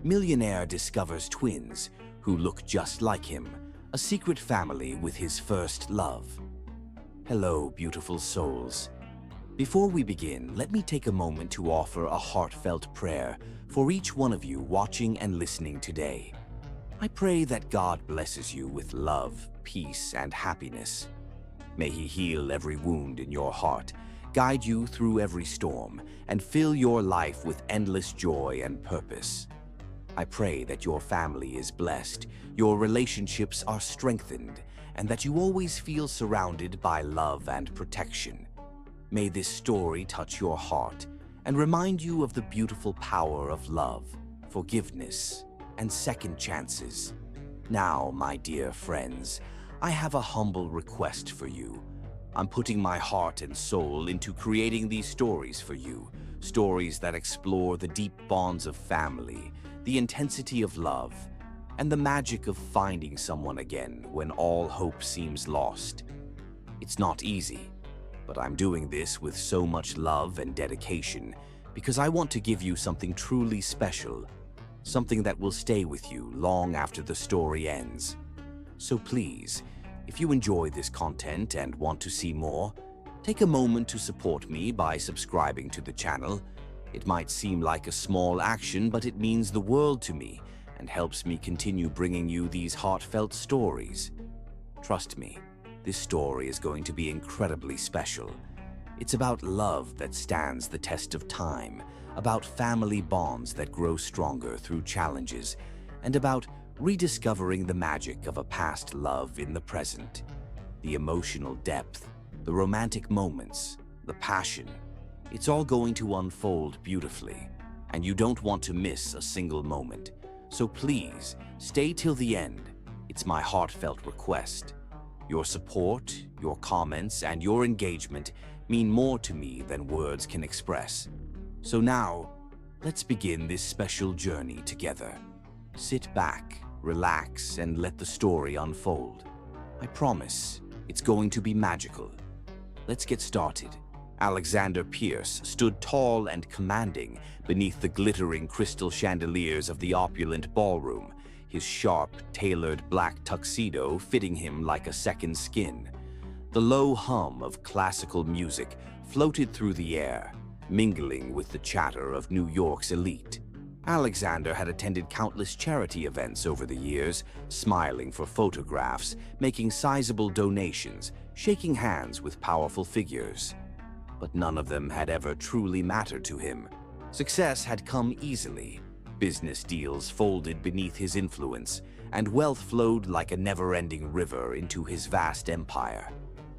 Millionaire discovers twins who look just like him, a secret family with his first love. Hello, beautiful souls. Before we begin, let me take a moment to offer a heartfelt prayer for each one of you watching and listening today. I pray that God blesses you with love, peace, and happiness. May He heal every wound in your heart, guide you through every storm, and fill your life with endless joy and purpose. I pray that your family is blessed, your relationships are strengthened, and that you always feel surrounded by love and protection. May this story touch your heart and remind you of the beautiful power of love, forgiveness, and second chances. Now, my dear friends, I have a humble request for you. I'm putting my heart and soul into creating these stories for you, stories that explore the deep bonds of family, the intensity of love, and the magic of finding someone again when all hope seems lost. It's not easy, but I'm doing this with so much love and dedication because I want to give you something truly special, something that will stay with you long after the story ends. So please, if you enjoy this content and want to see more, take a moment to support me by subscribing to the channel. It might seem like a small action, but it means the world to me and helps me continue bringing you these heartfelt stories. Trust me, this story is going to be incredibly special. It's about love that stands the test of time, about family bonds that grow stronger through challenges, and about rediscovering the magic of a past love in the present. The emotional depth, the romantic moments, the passion, it's all going to unfold beautifully, and you don't want to miss a single moment. So please, stay till the end. It's my heartfelt request. Your support, your comments, and your engagement mean more to me than words can express. So now, let's begin this special journey together. Sit back, relax, and let the story unfold. I promise, it's going to be magical. Let's get started. Alexander Pierce stood tall and commanding beneath the glittering crystal chandeliers of the opulent ballroom, his sharp, tailored black tuxedo fitting him like a second skin. The low hum of classical music floated through the air, mingling with the chatter of New York's elite. Alexander had attended countless charity events over the years, smiling for photographs, making sizable donations, shaking hands with powerful figures. But none of them had ever truly mattered to him. Success had come easily. Business deals folded beneath his influence, and wealth flowed like a never-ending river into his vast empire.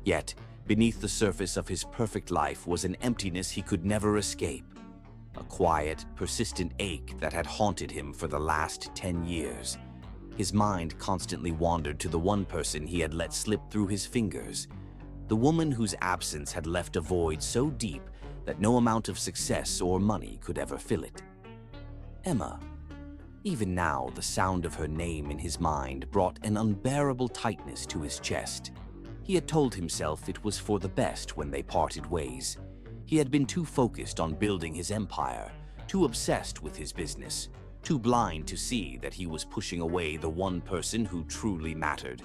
Yet, beneath the surface of his perfect life was an emptiness he could never escape. A quiet, persistent ache that had haunted him for the last 10 years. His mind constantly wandered to the one person he had let slip through his fingers, the woman whose absence had left a void so deep that no amount of success or money could ever fill it. Emma. Even now, the sound of her name in his mind brought an unbearable tightness to his chest. He had told himself it was for the best when they parted ways. He had been too focused on building his empire, too obsessed with his business, too blind to see that he was pushing away the one person who truly mattered.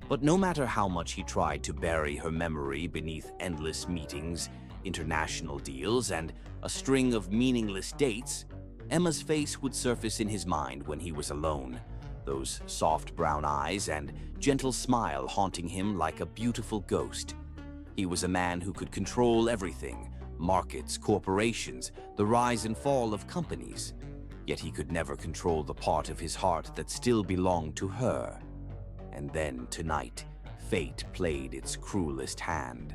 But no matter how much he tried to bury her memory beneath endless meetings, international deals, and a string of meaningless dates, Emma's face would surface in his mind when he was alone, those soft brown eyes and gentle smile haunting him like a beautiful ghost. He was a man who could control everything, markets, corporations, the rise and fall of companies. Yet he could never control the part of his heart that still belonged to her. And then, tonight, fate played its cruelest hand.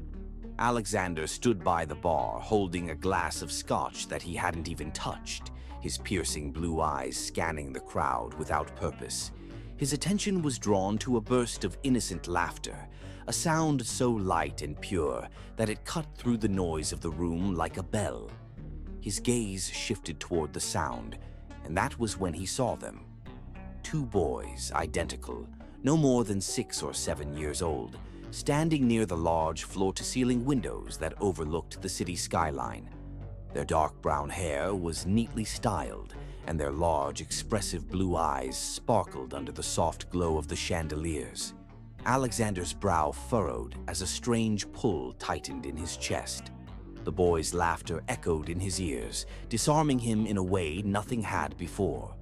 Alexander stood by the bar, holding a glass of scotch that he hadn't even touched, his piercing blue eyes scanning the crowd without purpose. His attention was drawn to a burst of innocent laughter, a sound so light and pure that it cut through the noise of the room like a bell. His gaze shifted toward the sound, and that was when he saw them. Two boys, identical, no more than 6 or 7 years old, standing near the large floor-to-ceiling windows that overlooked the city skyline. Their dark brown hair was neatly styled, and their large, expressive blue eyes sparkled under the soft glow of the chandeliers. Alexander's brow furrowed as a strange pull tightened in his chest. The boy's laughter echoed in his ears, disarming him in a way nothing had before.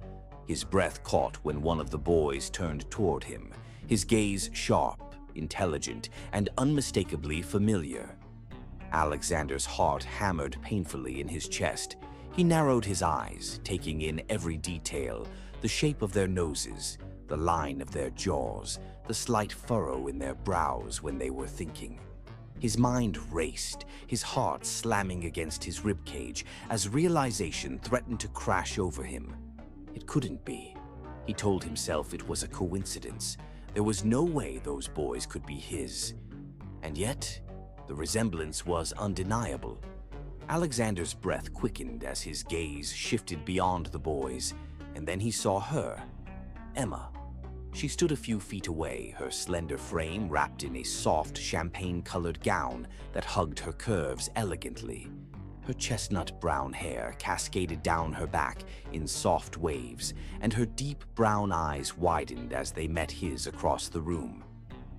His breath caught when one of the boys turned toward him, his gaze sharp, intelligent, and unmistakably familiar. Alexander's heart hammered painfully in his chest. He narrowed his eyes, taking in every detail, the shape of their noses, the line of their jaws, the slight furrow in their brows when they were thinking. His mind raced, his heart slamming against his ribcage as realization threatened to crash over him. It couldn't be. He told himself it was a coincidence. There was no way those boys could be his. And yet, the resemblance was undeniable. Alexander's breath quickened as his gaze shifted beyond the boys, and then he saw her, Emma. She stood a few feet away, her slender frame wrapped in a soft, champagne-colored gown that hugged her curves elegantly. Her chestnut brown hair cascaded down her back in soft waves, and her deep brown eyes widened as they met his across the room.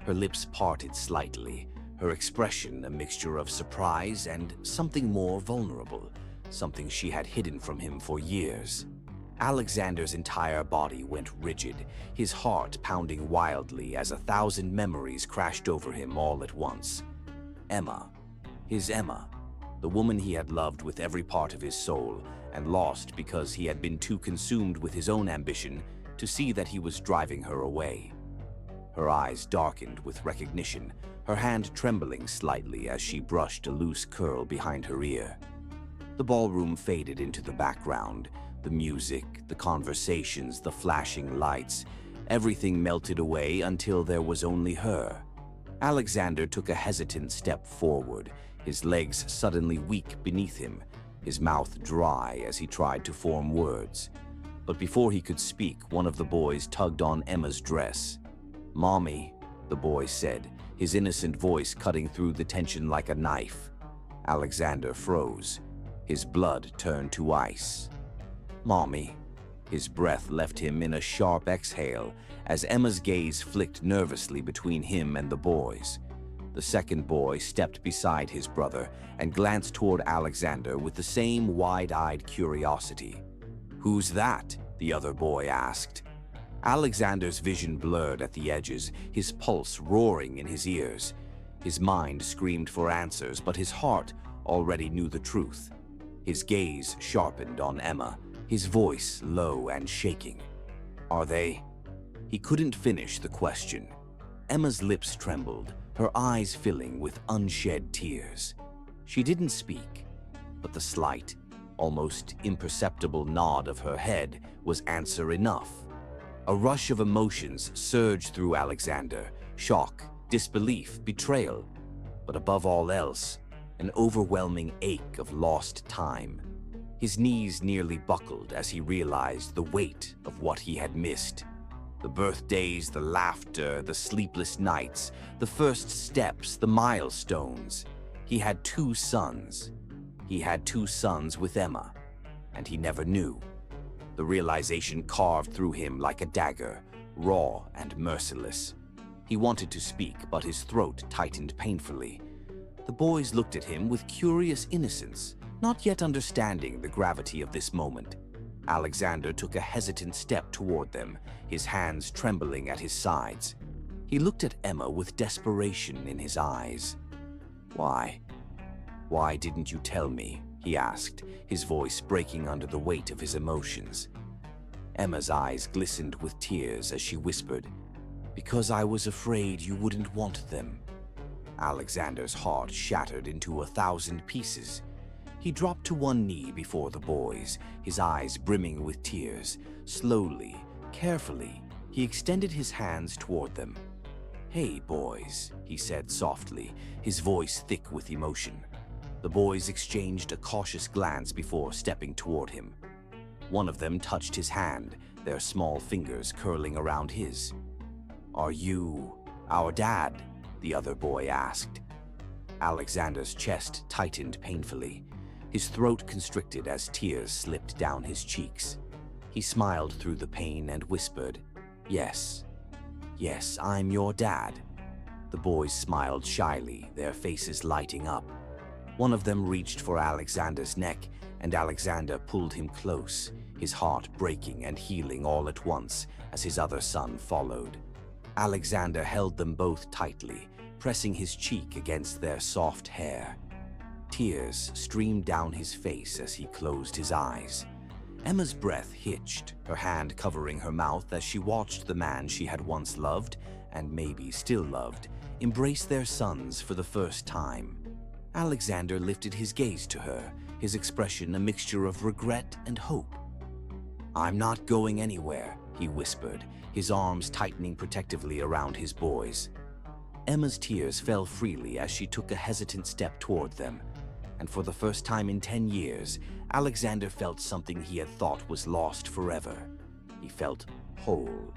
Her lips parted slightly, her expression a mixture of surprise and something more vulnerable, something she had hidden from him for years. Alexander's entire body went rigid, his heart pounding wildly as 1,000 memories crashed over him all at once. Emma, his Emma, the woman he had loved with every part of his soul and lost because he had been too consumed with his own ambition to see that he was driving her away. Her eyes darkened with recognition, her hand trembling slightly as she brushed a loose curl behind her ear. The ballroom faded into the background. The music, the conversations, the flashing lights, everything melted away until there was only her. Alexander took a hesitant step forward, his legs suddenly weak beneath him, his mouth dry as he tried to form words. But before he could speak, one of the boys tugged on Emma's dress. "Mommy," the boy said, his innocent voice cutting through the tension like a knife. Alexander froze. His blood turned to ice. "Mommy." His breath left him in a sharp exhale as Emma's gaze flicked nervously between him and the boys. The second boy stepped beside his brother and glanced toward Alexander with the same wide-eyed curiosity. "Who's that?" the other boy asked. Alexander's vision blurred at the edges, his pulse roaring in his ears. His mind screamed for answers, but his heart already knew the truth. His gaze sharpened on Emma, his voice low and shaking. "Are they?" He couldn't finish the question. Emma's lips trembled, her eyes filling with unshed tears. She didn't speak, but the slight, almost imperceptible nod of her head was answer enough. A rush of emotions surged through Alexander, shock, disbelief, betrayal, but above all else, an overwhelming ache of lost time. His knees nearly buckled as he realized the weight of what he had missed. The birthdays, the laughter, the sleepless nights, the first steps, the milestones. He had 2 sons. He had 2 sons with Emma, and he never knew. The realization carved through him like a dagger, raw and merciless. He wanted to speak, but his throat tightened painfully. The boys looked at him with curious innocence, not yet understanding the gravity of this moment. Alexander took a hesitant step toward them, his hands trembling at his sides. He looked at Emma with desperation in his eyes. "Why? Why didn't you tell me?" he asked, his voice breaking under the weight of his emotions. Emma's eyes glistened with tears as she whispered, "Because I was afraid you wouldn't want them." Alexander's heart shattered into 1,000 pieces. He dropped to one knee before the boys, his eyes brimming with tears. Slowly, carefully, he extended his hands toward them. "Hey, boys," he said softly, his voice thick with emotion. The boys exchanged a cautious glance before stepping toward him. One of them touched his hand, their small fingers curling around his. "Are you our dad?" the other boy asked. Alexander's chest tightened painfully. His throat constricted as tears slipped down his cheeks. He smiled through the pain and whispered, "Yes, yes, I'm your dad." The boys smiled shyly, their faces lighting up. One of them reached for Alexander's neck, and Alexander pulled him close, his heart breaking and healing all at once as his other son followed. Alexander held them both tightly, pressing his cheek against their soft hair. Tears streamed down his face as he closed his eyes. Emma's breath hitched, her hand covering her mouth as she watched the man she had once loved, and maybe still loved, embrace their sons for the first time. Alexander lifted his gaze to her, his expression a mixture of regret and hope. "I'm not going anywhere," he whispered, his arms tightening protectively around his boys. Emma's tears fell freely as she took a hesitant step toward them, and for the first time in 10 years, Alexander felt something he had thought was lost forever. He felt whole.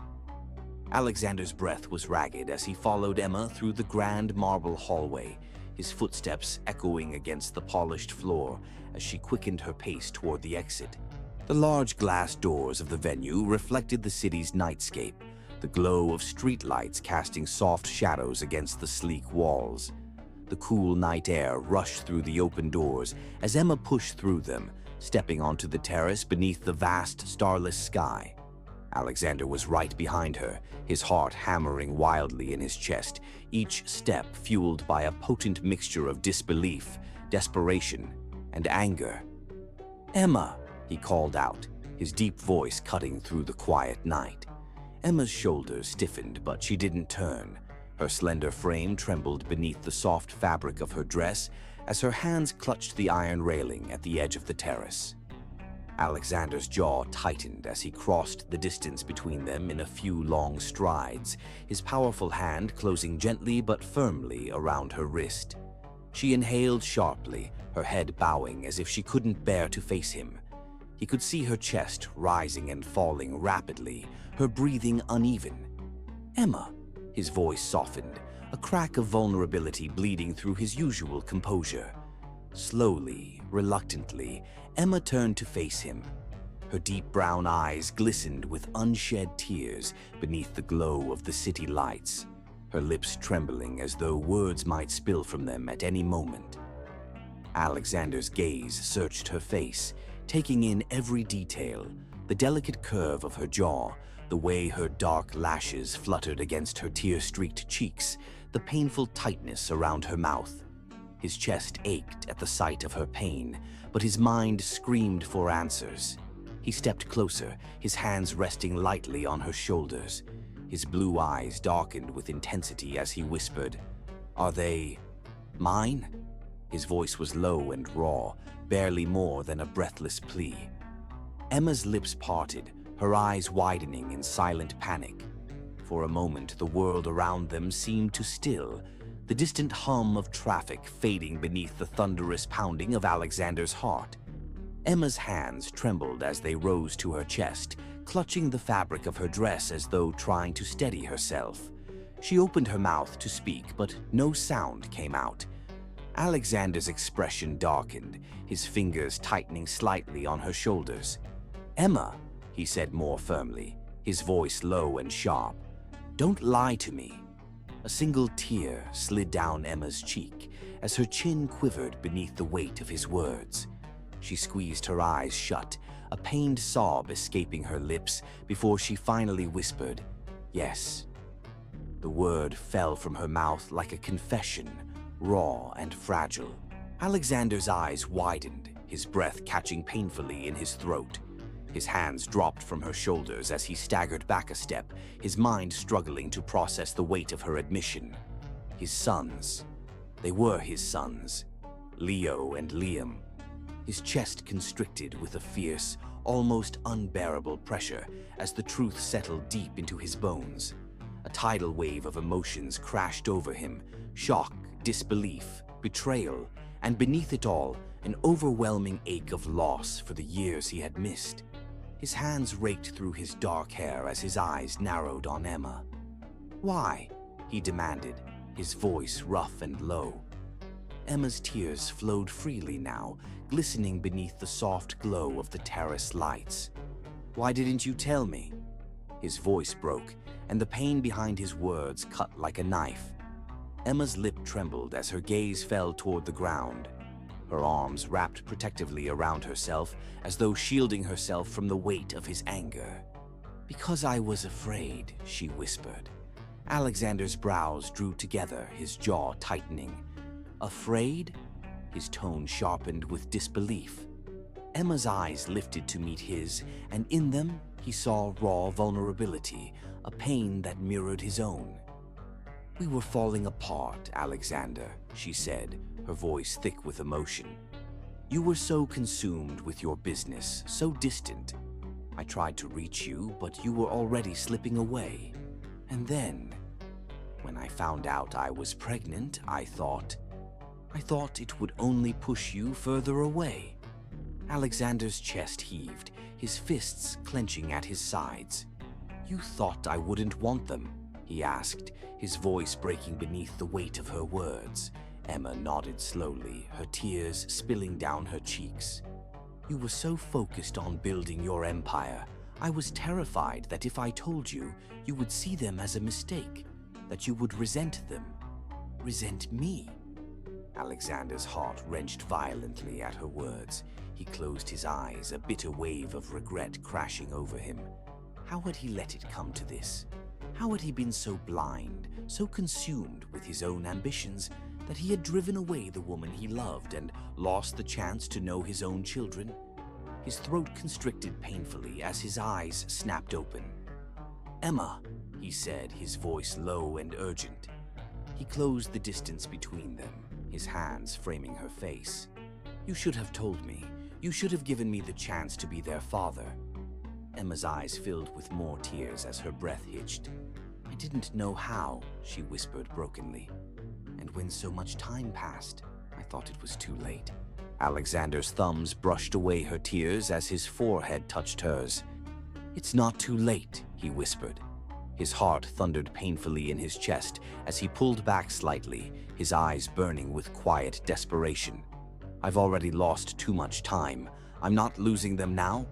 Alexander's breath was ragged as he followed Emma through the grand marble hallway, his footsteps echoing against the polished floor as she quickened her pace toward the exit. The large glass doors of the venue reflected the city's nightscape, the glow of streetlights casting soft shadows against the sleek walls. The cool night air rushed through the open doors as Emma pushed through them, stepping onto the terrace beneath the vast, starless sky. Alexander was right behind her, his heart hammering wildly in his chest, each step fueled by a potent mixture of disbelief, desperation, and anger. "Emma!" he called out, his deep voice cutting through the quiet night. Emma's shoulders stiffened, but she didn't turn. Her slender frame trembled beneath the soft fabric of her dress as her hands clutched the iron railing at the edge of the terrace. Alexander's jaw tightened as he crossed the distance between them in a few long strides, his powerful hand closing gently but firmly around her wrist. She inhaled sharply, her head bowing as if she couldn't bear to face him. He could see her chest rising and falling rapidly, her breathing uneven. "Emma," his voice softened, a crack of vulnerability bleeding through his usual composure. Slowly, reluctantly, Emma turned to face him. Her deep brown eyes glistened with unshed tears beneath the glow of the city lights, her lips trembling as though words might spill from them at any moment. Alexander's gaze searched her face, taking in every detail, the delicate curve of her jaw, the way her dark lashes fluttered against her tear-streaked cheeks, the painful tightness around her mouth. His chest ached at the sight of her pain, but his mind screamed for answers. He stepped closer, his hands resting lightly on her shoulders. His blue eyes darkened with intensity as he whispered, "Are they mine?" His voice was low and raw, barely more than a breathless plea. Emma's lips parted, her eyes widening in silent panic. For a moment, the world around them seemed to still, the distant hum of traffic fading beneath the thunderous pounding of Alexander's heart. Emma's hands trembled as they rose to her chest, clutching the fabric of her dress as though trying to steady herself. She opened her mouth to speak, but no sound came out. Alexander's expression darkened, his fingers tightening slightly on her shoulders. "Emma," he said more firmly, his voice low and sharp, "don't lie to me." A single tear slid down Emma's cheek as her chin quivered beneath the weight of his words. She squeezed her eyes shut, a pained sob escaping her lips before she finally whispered, "Yes." The word fell from her mouth like a confession, raw and fragile. Alexander's eyes widened, his breath catching painfully in his throat. His hands dropped from her shoulders as he staggered back a step, his mind struggling to process the weight of her admission. His sons. They were his sons, Leo and Liam. His chest constricted with a fierce, almost unbearable pressure as the truth settled deep into his bones. A tidal wave of emotions crashed over him, shock, disbelief, betrayal, and beneath it all, an overwhelming ache of loss for the years he had missed. His hands raked through his dark hair as his eyes narrowed on Emma. "Why?" he demanded, his voice rough and low. Emma's tears flowed freely now, glistening beneath the soft glow of the terrace lights. Why didn't you tell me?" His voice broke, and the pain behind his words cut like a knife. Emma's lip trembled as her gaze fell toward the ground. Her arms wrapped protectively around herself, as though shielding herself from the weight of his anger. "Because I was afraid," she whispered. Alexander's brows drew together, his jaw tightening. "Afraid?" His tone sharpened with disbelief. Emma's eyes lifted to meet his, and in them he saw raw vulnerability, a pain that mirrored his own. "We were falling apart, Alexander," she said, her voice thick with emotion. "You were so consumed with your business, so distant. I tried to reach you, but you were already slipping away. And then, when I found out I was pregnant, I thought it would only push you further away." Alexander's chest heaved, his fists clenching at his sides. "You thought I wouldn't want them?" he asked, his voice breaking beneath the weight of her words. Emma nodded slowly, her tears spilling down her cheeks. "You were so focused on building your empire. I was terrified that if I told you, you would see them as a mistake, that you would resent them. Resent me." Alexander's heart wrenched violently at her words. He closed his eyes, a bitter wave of regret crashing over him. How had he let it come to this? How had he been so blind, so consumed with his own ambitions, that he had driven away the woman he loved and lost the chance to know his own children? His throat constricted painfully as his eyes snapped open. "Emma," he said, his voice low and urgent. He closed the distance between them, his hands framing her face. "You should have told me. You should have given me the chance to be their father." Emma's eyes filled with more tears as her breath hitched. "I didn't know how," she whispered brokenly. "And when so much time passed, I thought it was too late." Alexander's thumbs brushed away her tears as his forehead touched hers. "It's not too late," he whispered. His heart thundered painfully in his chest as he pulled back slightly, his eyes burning with quiet desperation. "I've already lost too much time. I'm not losing them now."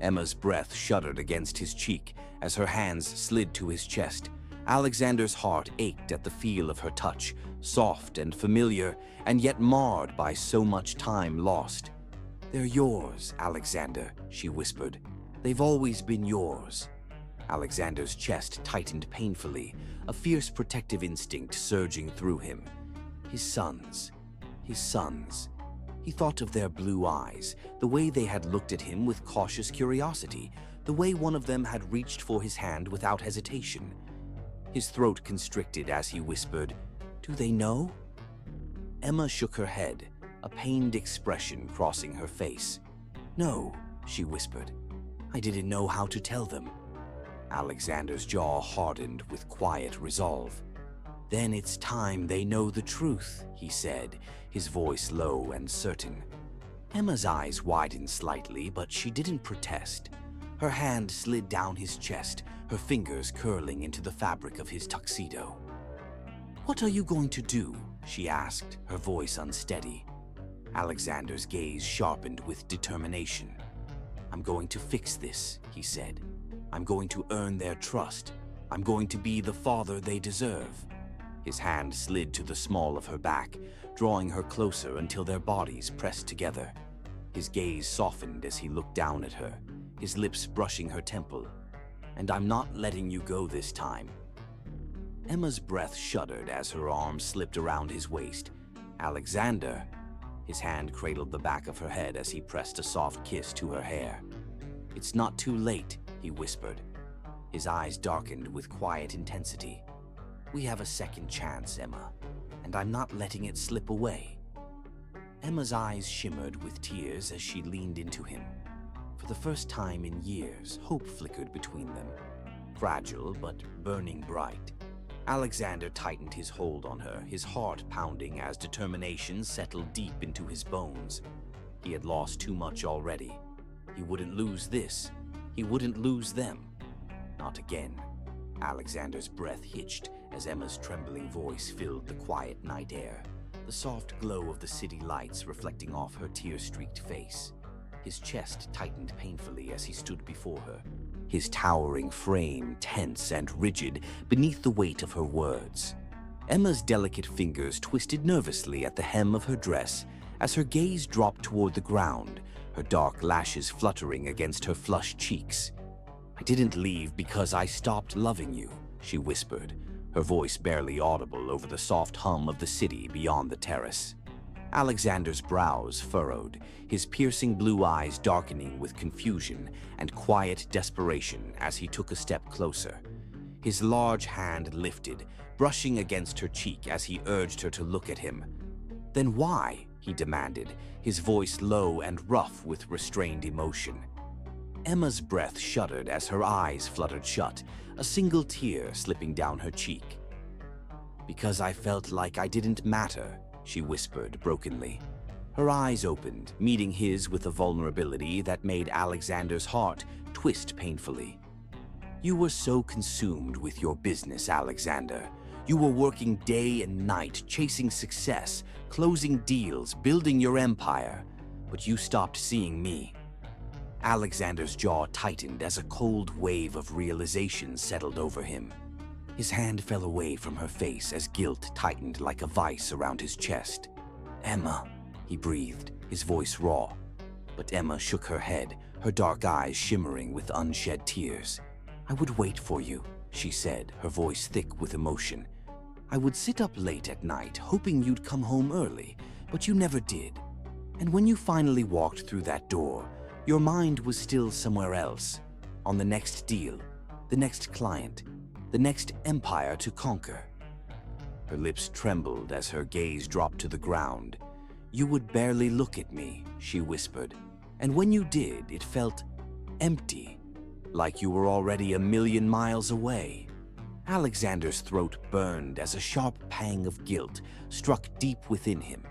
Emma's breath shuddered against his cheek as her hands slid to his chest. Alexander's heart ached at the feel of her touch, soft and familiar, and yet marred by so much time lost. "They're yours, Alexander," she whispered. "They've always been yours." Alexander's chest tightened painfully, a fierce protective instinct surging through him. His sons. His sons. He thought of their blue eyes, the way they had looked at him with cautious curiosity, the way one of them had reached for his hand without hesitation. His throat constricted as he whispered, "Do they know?" Emma shook her head, a pained expression crossing her face. "No," she whispered. "I didn't know how to tell them." Alexander's jaw hardened with quiet resolve. "Then it's time they know the truth," he said, his voice low and certain. Emma's eyes widened slightly, but she didn't protest. Her hand slid down his chest, her fingers curling into the fabric of his tuxedo. "What are you going to do?" she asked, her voice unsteady. Alexander's gaze sharpened with determination. "I'm going to fix this," he said. "I'm going to earn their trust. I'm going to be the father they deserve." His hand slid to the small of her back, drawing her closer until their bodies pressed together. His gaze softened as he looked down at her, his lips brushing her temple. "And I'm not letting you go this time." Emma's breath shuddered as her arm slipped around his waist. "Alexander!" His hand cradled the back of her head as he pressed a soft kiss to her hair. "It's not too late," he whispered. His eyes darkened with quiet intensity. "We have a second chance, Emma, and I'm not letting it slip away." Emma's eyes shimmered with tears as she leaned into him. For the first time in years, hope flickered between them, fragile but burning bright. Alexander tightened his hold on her, his heart pounding as determination settled deep into his bones. He had lost too much already. He wouldn't lose this. He wouldn't lose them. Not again. Alexander's breath hitched as Emma's trembling voice filled the quiet night air, the soft glow of the city lights reflecting off her tear-streaked face. His chest tightened painfully as he stood before her, his towering frame tense and rigid beneath the weight of her words. Emma's delicate fingers twisted nervously at the hem of her dress as her gaze dropped toward the ground, her dark lashes fluttering against her flushed cheeks. "I didn't leave because I stopped loving you," she whispered, her voice barely audible over the soft hum of the city beyond the terrace. Alexander's brows furrowed, his piercing blue eyes darkening with confusion and quiet desperation as he took a step closer. His large hand lifted, brushing against her cheek as he urged her to look at him. "Then why?" he demanded, his voice low and rough with restrained emotion. Emma's breath shuddered as her eyes fluttered shut, a single tear slipping down her cheek. "Because I felt like I didn't matter," she whispered brokenly. Her eyes opened, meeting his with a vulnerability that made Alexander's heart twist painfully. "You were so consumed with your business, Alexander. You were working day and night, chasing success, closing deals, building your empire, but you stopped seeing me." Alexander's jaw tightened as a cold wave of realization settled over him. His hand fell away from her face as guilt tightened like a vice around his chest. "Emma," he breathed, his voice raw. But Emma shook her head, her dark eyes shimmering with unshed tears. "I would wait for you," she said, her voice thick with emotion. "I would sit up late at night, hoping you'd come home early, but you never did. And when you finally walked through that door, your mind was still somewhere else, on the next deal, the next client, the next empire to conquer." Her lips trembled as her gaze dropped to the ground. "You would barely look at me," she whispered, "and when you did, it felt empty, like you were already a million miles away." Alexander's throat burned as a sharp pang of guilt struck deep within him.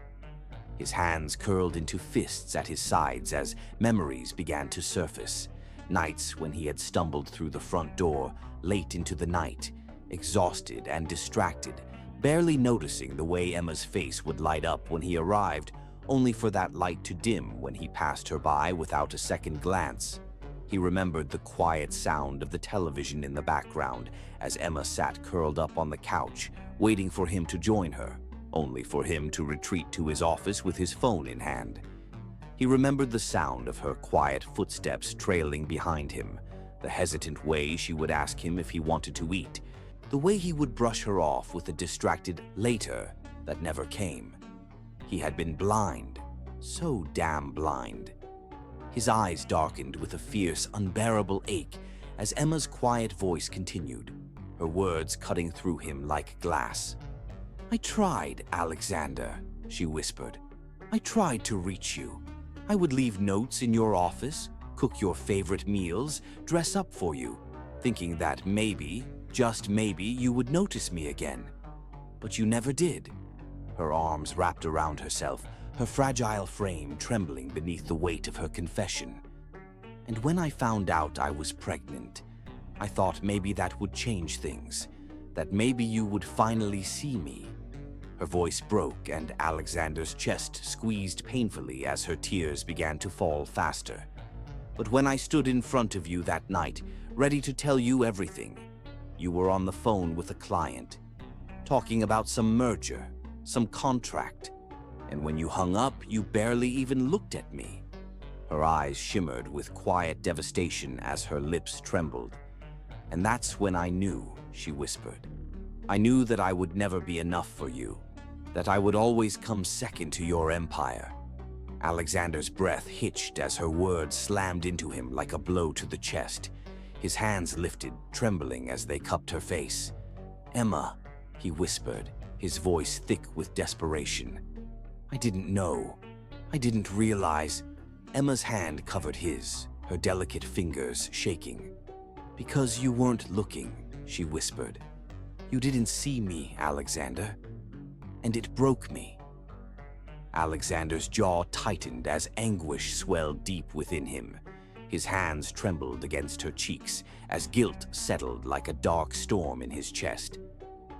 His hands curled into fists at his sides as memories began to surface. Nights when he had stumbled through the front door, late into the night, exhausted and distracted, barely noticing the way Emma's face would light up when he arrived, only for that light to dim when he passed her by without a second glance. He remembered the quiet sound of the television in the background as Emma sat curled up on the couch, waiting for him to join her, only for him to retreat to his office with his phone in hand. He remembered the sound of her quiet footsteps trailing behind him, the hesitant way she would ask him if he wanted to eat, the way he would brush her off with a distracted later that never came. He had been blind, so damn blind. His eyes darkened with a fierce, unbearable ache as Emma's quiet voice continued, her words cutting through him like glass. "I tried, Alexander," she whispered. "I tried to reach you. I would leave notes in your office, cook your favorite meals, dress up for you, thinking that maybe, just maybe, you would notice me again. But you never did." Her arms wrapped around herself, her fragile frame trembling beneath the weight of her confession. "And when I found out I was pregnant, I thought maybe that would change things, that maybe you would finally see me." Her voice broke and Alexander's chest squeezed painfully as her tears began to fall faster. "But when I stood in front of you that night, ready to tell you everything, you were on the phone with a client, talking about some merger, some contract. And when you hung up, you barely even looked at me." Her eyes shimmered with quiet devastation as her lips trembled. "And that's when I knew," she whispered. "I knew that I would never be enough for you, that I would always come second to your empire." Alexander's breath hitched as her words slammed into him like a blow to the chest. His hands lifted, trembling as they cupped her face. "Emma," he whispered, his voice thick with desperation. "I didn't know. I didn't realize." Emma's hand covered his, her delicate fingers shaking. "Because you weren't looking," she whispered. "You didn't see me, Alexander. And it broke me." Alexander's jaw tightened as anguish swelled deep within him. His hands trembled against her cheeks as guilt settled like a dark storm in his chest.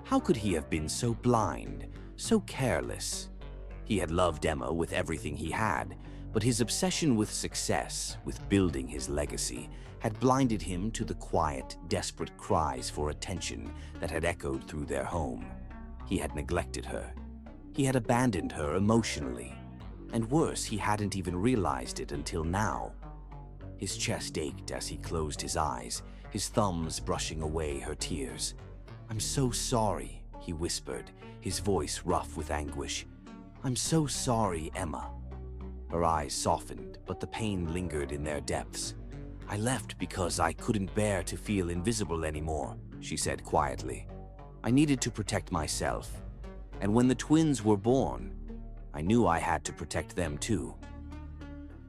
How could he have been so blind, so careless? He had loved Emma with everything he had, But his obsession with success, with building his legacy, had blinded him to the quiet, desperate cries for attention that had echoed through their home. He had neglected her. He had abandoned her emotionally. And worse, he hadn't even realized it until now. His chest ached as he closed his eyes, his thumbs brushing away her tears. "I'm so sorry," he whispered, his voice rough with anguish. "I'm so sorry, Emma." Her eyes softened, but the pain lingered in their depths. "I left because I couldn't bear to feel invisible anymore," she said quietly. "I needed to protect myself. And when the twins were born, I knew I had to protect them too."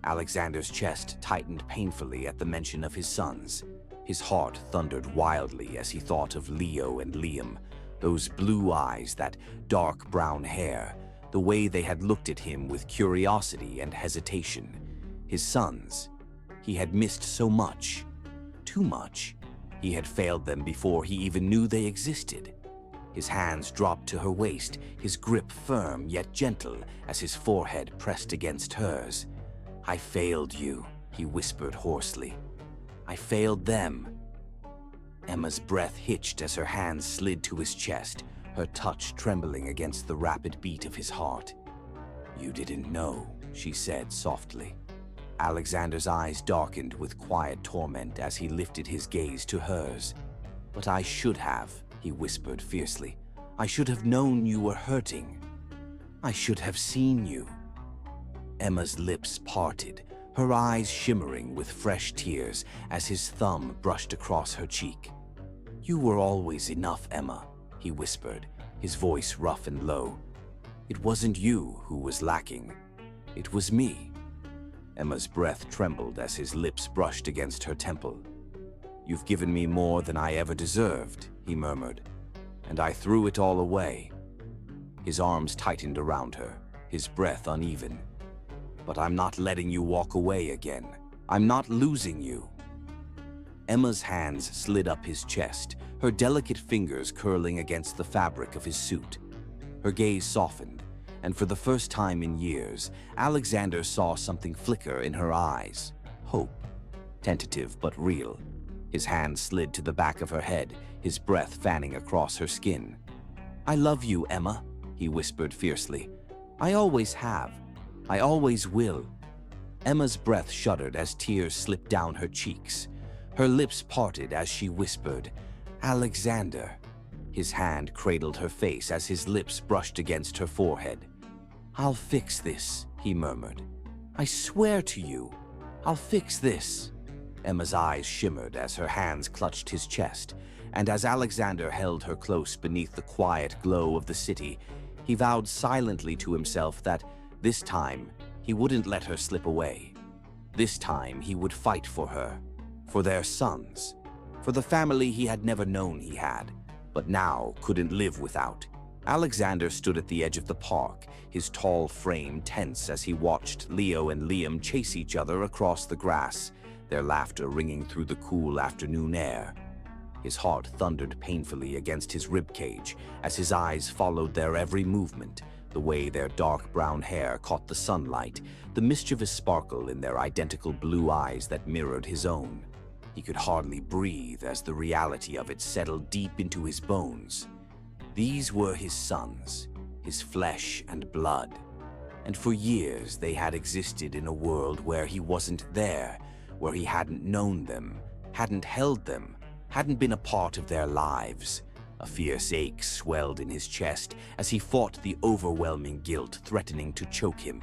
Alexander's chest tightened painfully at the mention of his sons. His heart thundered wildly as he thought of Leo and Liam, those blue eyes, that dark brown hair, the way they had looked at him with curiosity and hesitation. His sons. He had missed so much. Too much. He had failed them before he even knew they existed. His hands dropped to her waist, his grip firm yet gentle as his forehead pressed against hers. "I failed you," he whispered hoarsely. "I failed them." Emma's breath hitched as her hands slid to his chest, her touch trembling against the rapid beat of his heart. "You didn't know," she said softly. Alexander's eyes darkened with quiet torment as he lifted his gaze to hers. "But I should have," he whispered fiercely. "I should have known you were hurting. I should have seen you." Emma's lips parted, her eyes shimmering with fresh tears as his thumb brushed across her cheek. "You were always enough, Emma," he whispered, his voice rough and low. "It wasn't you who was lacking. It was me." Emma's breath trembled as his lips brushed against her temple. "You've given me more than I ever deserved," he murmured, "and I threw it all away." His arms tightened around her, his breath uneven. "But I'm not letting you walk away again. I'm not losing you." Emma's hands slid up his chest, her delicate fingers curling against the fabric of his suit. Her gaze softened, and for the first time in years, Alexander saw something flicker in her eyes. Hope. Tentative but real. His hand slid to the back of her head, his breath fanning across her skin. "I love you, Emma," he whispered fiercely. "I always have. I always will." Emma's breath shuddered as tears slipped down her cheeks. Her lips parted as she whispered, "Alexander." His hand cradled her face as his lips brushed against her forehead. "I'll fix this," he murmured. "I swear to you, I'll fix this." Emma's eyes shimmered as her hands clutched his chest, and as Alexander held her close beneath the quiet glow of the city, he vowed silently to himself that this time he wouldn't let her slip away. This time he would fight for her, for their sons, for the family he had never known he had, but now couldn't live without. Alexander stood at the edge of the park, his tall frame tense as he watched Leo and Liam chase each other across the grass, their laughter ringing through the cool afternoon air. His heart thundered painfully against his ribcage as his eyes followed their every movement, the way their dark brown hair caught the sunlight, the mischievous sparkle in their identical blue eyes that mirrored his own. He could hardly breathe as the reality of it settled deep into his bones. These were his sons, his flesh and blood. And for years they had existed in a world where he wasn't there, where he hadn't known them, hadn't held them, hadn't been a part of their lives. A fierce ache swelled in his chest as he fought the overwhelming guilt threatening to choke him.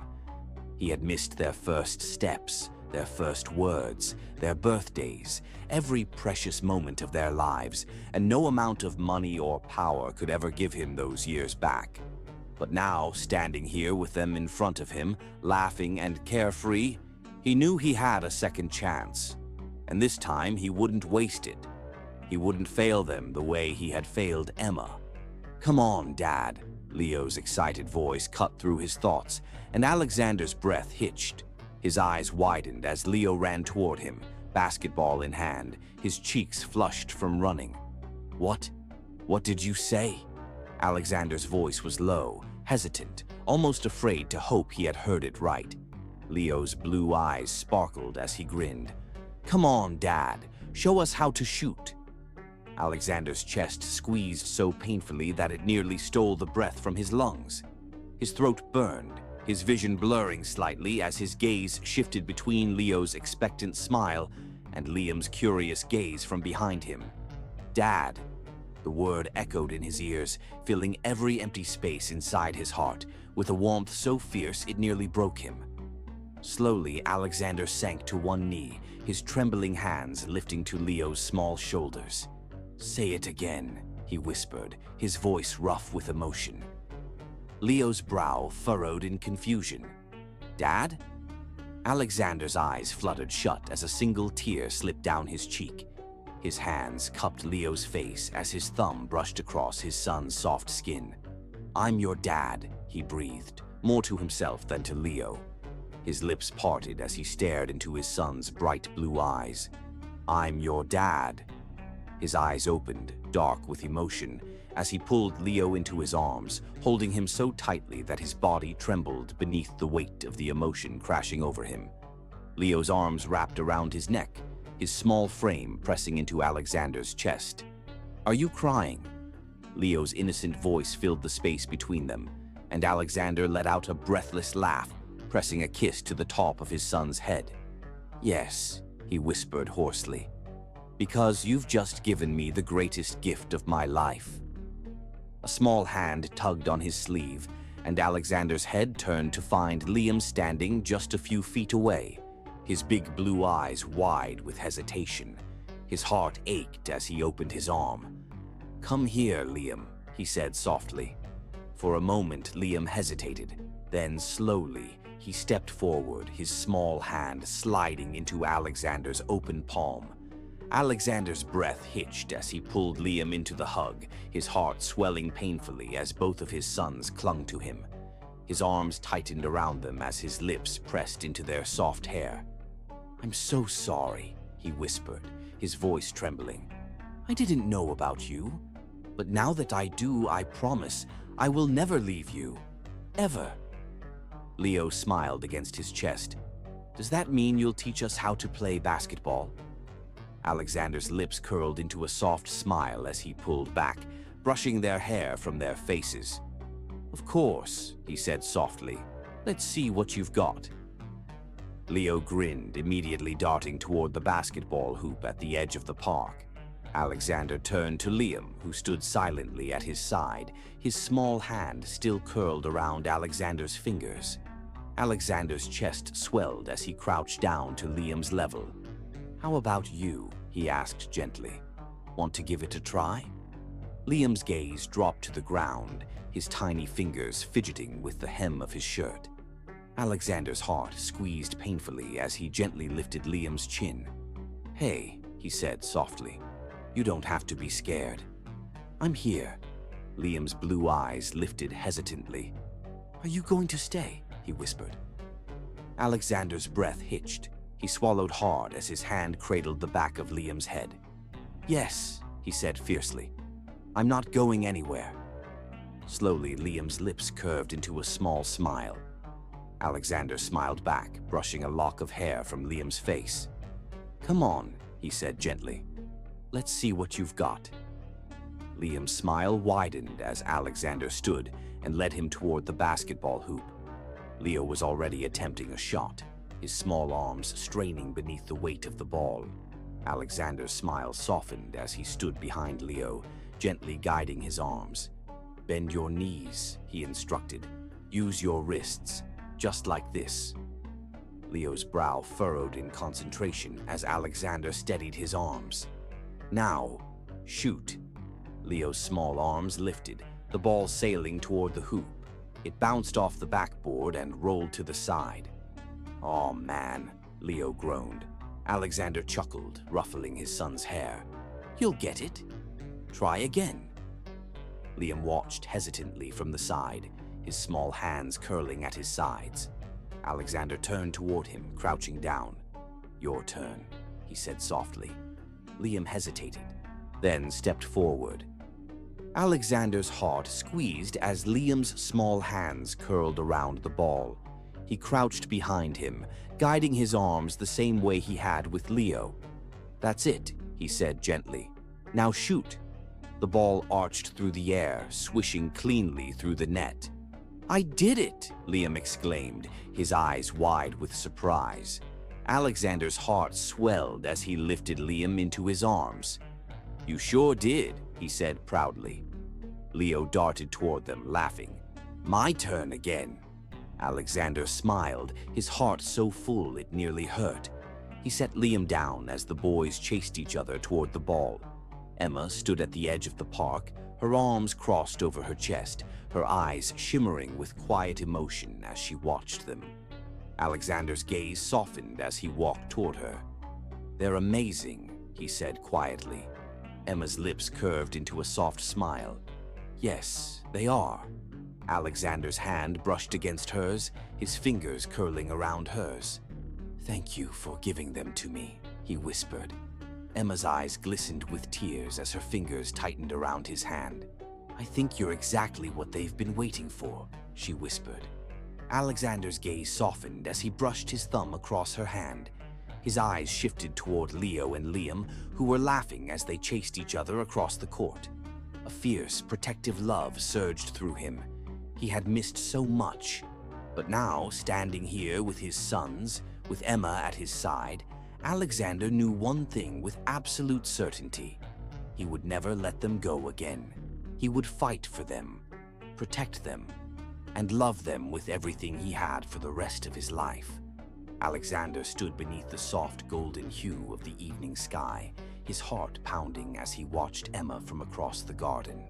He had missed their first steps, their first words, their birthdays, every precious moment of their lives, and no amount of money or power could ever give him those years back. But now, standing here with them in front of him, laughing and carefree, he knew he had a second chance. And this time he wouldn't waste it. He wouldn't fail them the way he had failed Emma. "Come on, Dad," Leo's excited voice cut through his thoughts, and Alexander's breath hitched. His eyes widened as Leo ran toward him, basketball in hand, his cheeks flushed from running. What? What did you say?" Alexander's voice was low, hesitant, almost afraid to hope he had heard it right. Leo's blue eyes sparkled as he grinned. "Come on, Dad. Show us how to shoot." Alexander's chest squeezed so painfully that it nearly stole the breath from his lungs. His throat burned, his vision blurring slightly as his gaze shifted between Leo's expectant smile and Liam's curious gaze from behind him. "Dad." The word echoed in his ears, filling every empty space inside his heart with a warmth so fierce it nearly broke him. Slowly, Alexander sank to one knee, his trembling hands lifting to Leo's small shoulders. "Say it again," he whispered, his voice rough with emotion. Leo's brow furrowed in confusion. "Dad?" Alexander's eyes fluttered shut as a single tear slipped down his cheek. His hands cupped Leo's face as his thumb brushed across his son's soft skin. "I'm your dad," he breathed, more to himself than to Leo. His lips parted as he stared into his son's bright blue eyes. "I'm your dad." His eyes opened, dark with emotion, as he pulled Leo into his arms, holding him so tightly that his body trembled beneath the weight of the emotion crashing over him. Leo's arms wrapped around his neck, his small frame pressing into Alexander's chest. "Are you crying?" Leo's innocent voice filled the space between them, and Alexander let out a breathless laugh, pressing a kiss to the top of his son's head. "Yes," he whispered hoarsely, "because you've just given me the greatest gift of my life." A small hand tugged on his sleeve, and Alexander's head turned to find Liam standing just a few feet away, his big blue eyes wide with hesitation. His heart ached as he opened his arm. "Come here, Liam," he said softly. For a moment, Liam hesitated. Then, slowly, he stepped forward, his small hand sliding into Alexander's open palm. Alexander's breath hitched as he pulled Liam into the hug, his heart swelling painfully as both of his sons clung to him. His arms tightened around them as his lips pressed into their soft hair. "I'm so sorry," he whispered, his voice trembling. "I didn't know about you. But now that I do, I promise I will never leave you. Ever." Leo smiled against his chest. "Does that mean you'll teach us how to play basketball?" Alexander's lips curled into a soft smile as he pulled back, brushing their hair from their faces. "Of course," he said softly. "Let's see what you've got." Leo grinned, immediately darting toward the basketball hoop at the edge of the park. Alexander turned to Liam, who stood silently at his side, his small hand still curled around Alexander's fingers. Alexander's chest swelled as he crouched down to Liam's level. "How about you?" he asked gently. "Want to give it a try?" Liam's gaze dropped to the ground, his tiny fingers fidgeting with the hem of his shirt. Alexander's heart squeezed painfully as he gently lifted Liam's chin. "Hey," he said softly. "You don't have to be scared. I'm here." Liam's blue eyes lifted hesitantly. "Are you going to stay?" he whispered. Alexander's breath hitched. He swallowed hard as his hand cradled the back of Liam's head. "Yes," he said fiercely. "I'm not going anywhere." Slowly, Liam's lips curved into a small smile. Alexander smiled back, brushing a lock of hair from Liam's face. "Come on," he said gently. "Let's see what you've got." Liam's smile widened as Alexander stood and led him toward the basketball hoop. Leo was already attempting a shot, his small arms straining beneath the weight of the ball. Alexander's smile softened as he stood behind Leo, gently guiding his arms. "Bend your knees," he instructed. "Use your wrists, just like this." Leo's brow furrowed in concentration as Alexander steadied his arms. "Now, shoot." Leo's small arms lifted, the ball sailing toward the hoop. It bounced off the backboard and rolled to the side. "Aw, man," Leo groaned. Alexander chuckled, ruffling his son's hair. "You'll get it. Try again." Liam watched hesitantly from the side, his small hands curling at his sides. Alexander turned toward him, crouching down. "Your turn," he said softly. Liam hesitated, then stepped forward. Alexander's heart squeezed as Liam's small hands curled around the ball. He crouched behind him, guiding his arms the same way he had with Leo. "That's it," he said gently. "Now shoot." The ball arched through the air, swishing cleanly through the net. "I did it!" Liam exclaimed, his eyes wide with surprise. Alexander's heart swelled as he lifted Liam into his arms. "You sure did," he said proudly. Leo darted toward them, laughing. "My turn again." Alexander smiled, his heart so full it nearly hurt. He set Liam down as the boys chased each other toward the ball. Emma stood at the edge of the park, her arms crossed over her chest, her eyes shimmering with quiet emotion as she watched them. Alexander's gaze softened as he walked toward her. "They're amazing," he said quietly. Emma's lips curved into a soft smile. "Yes, they are." Alexander's hand brushed against hers, his fingers curling around hers. "Thank you for giving them to me," he whispered. Emma's eyes glistened with tears as her fingers tightened around his hand. "I think you're exactly what they've been waiting for," she whispered. Alexander's gaze softened as he brushed his thumb across her hand. His eyes shifted toward Leo and Liam, who were laughing as they chased each other across the court. A fierce, protective love surged through him. He had missed so much, but now, standing here with his sons, with Emma at his side, Alexander knew one thing with absolute certainty. He would never let them go again. He would fight for them, protect them, and love them with everything he had for the rest of his life. Alexander stood beneath the soft golden hue of the evening sky, his heart pounding as he watched Emma from across the garden.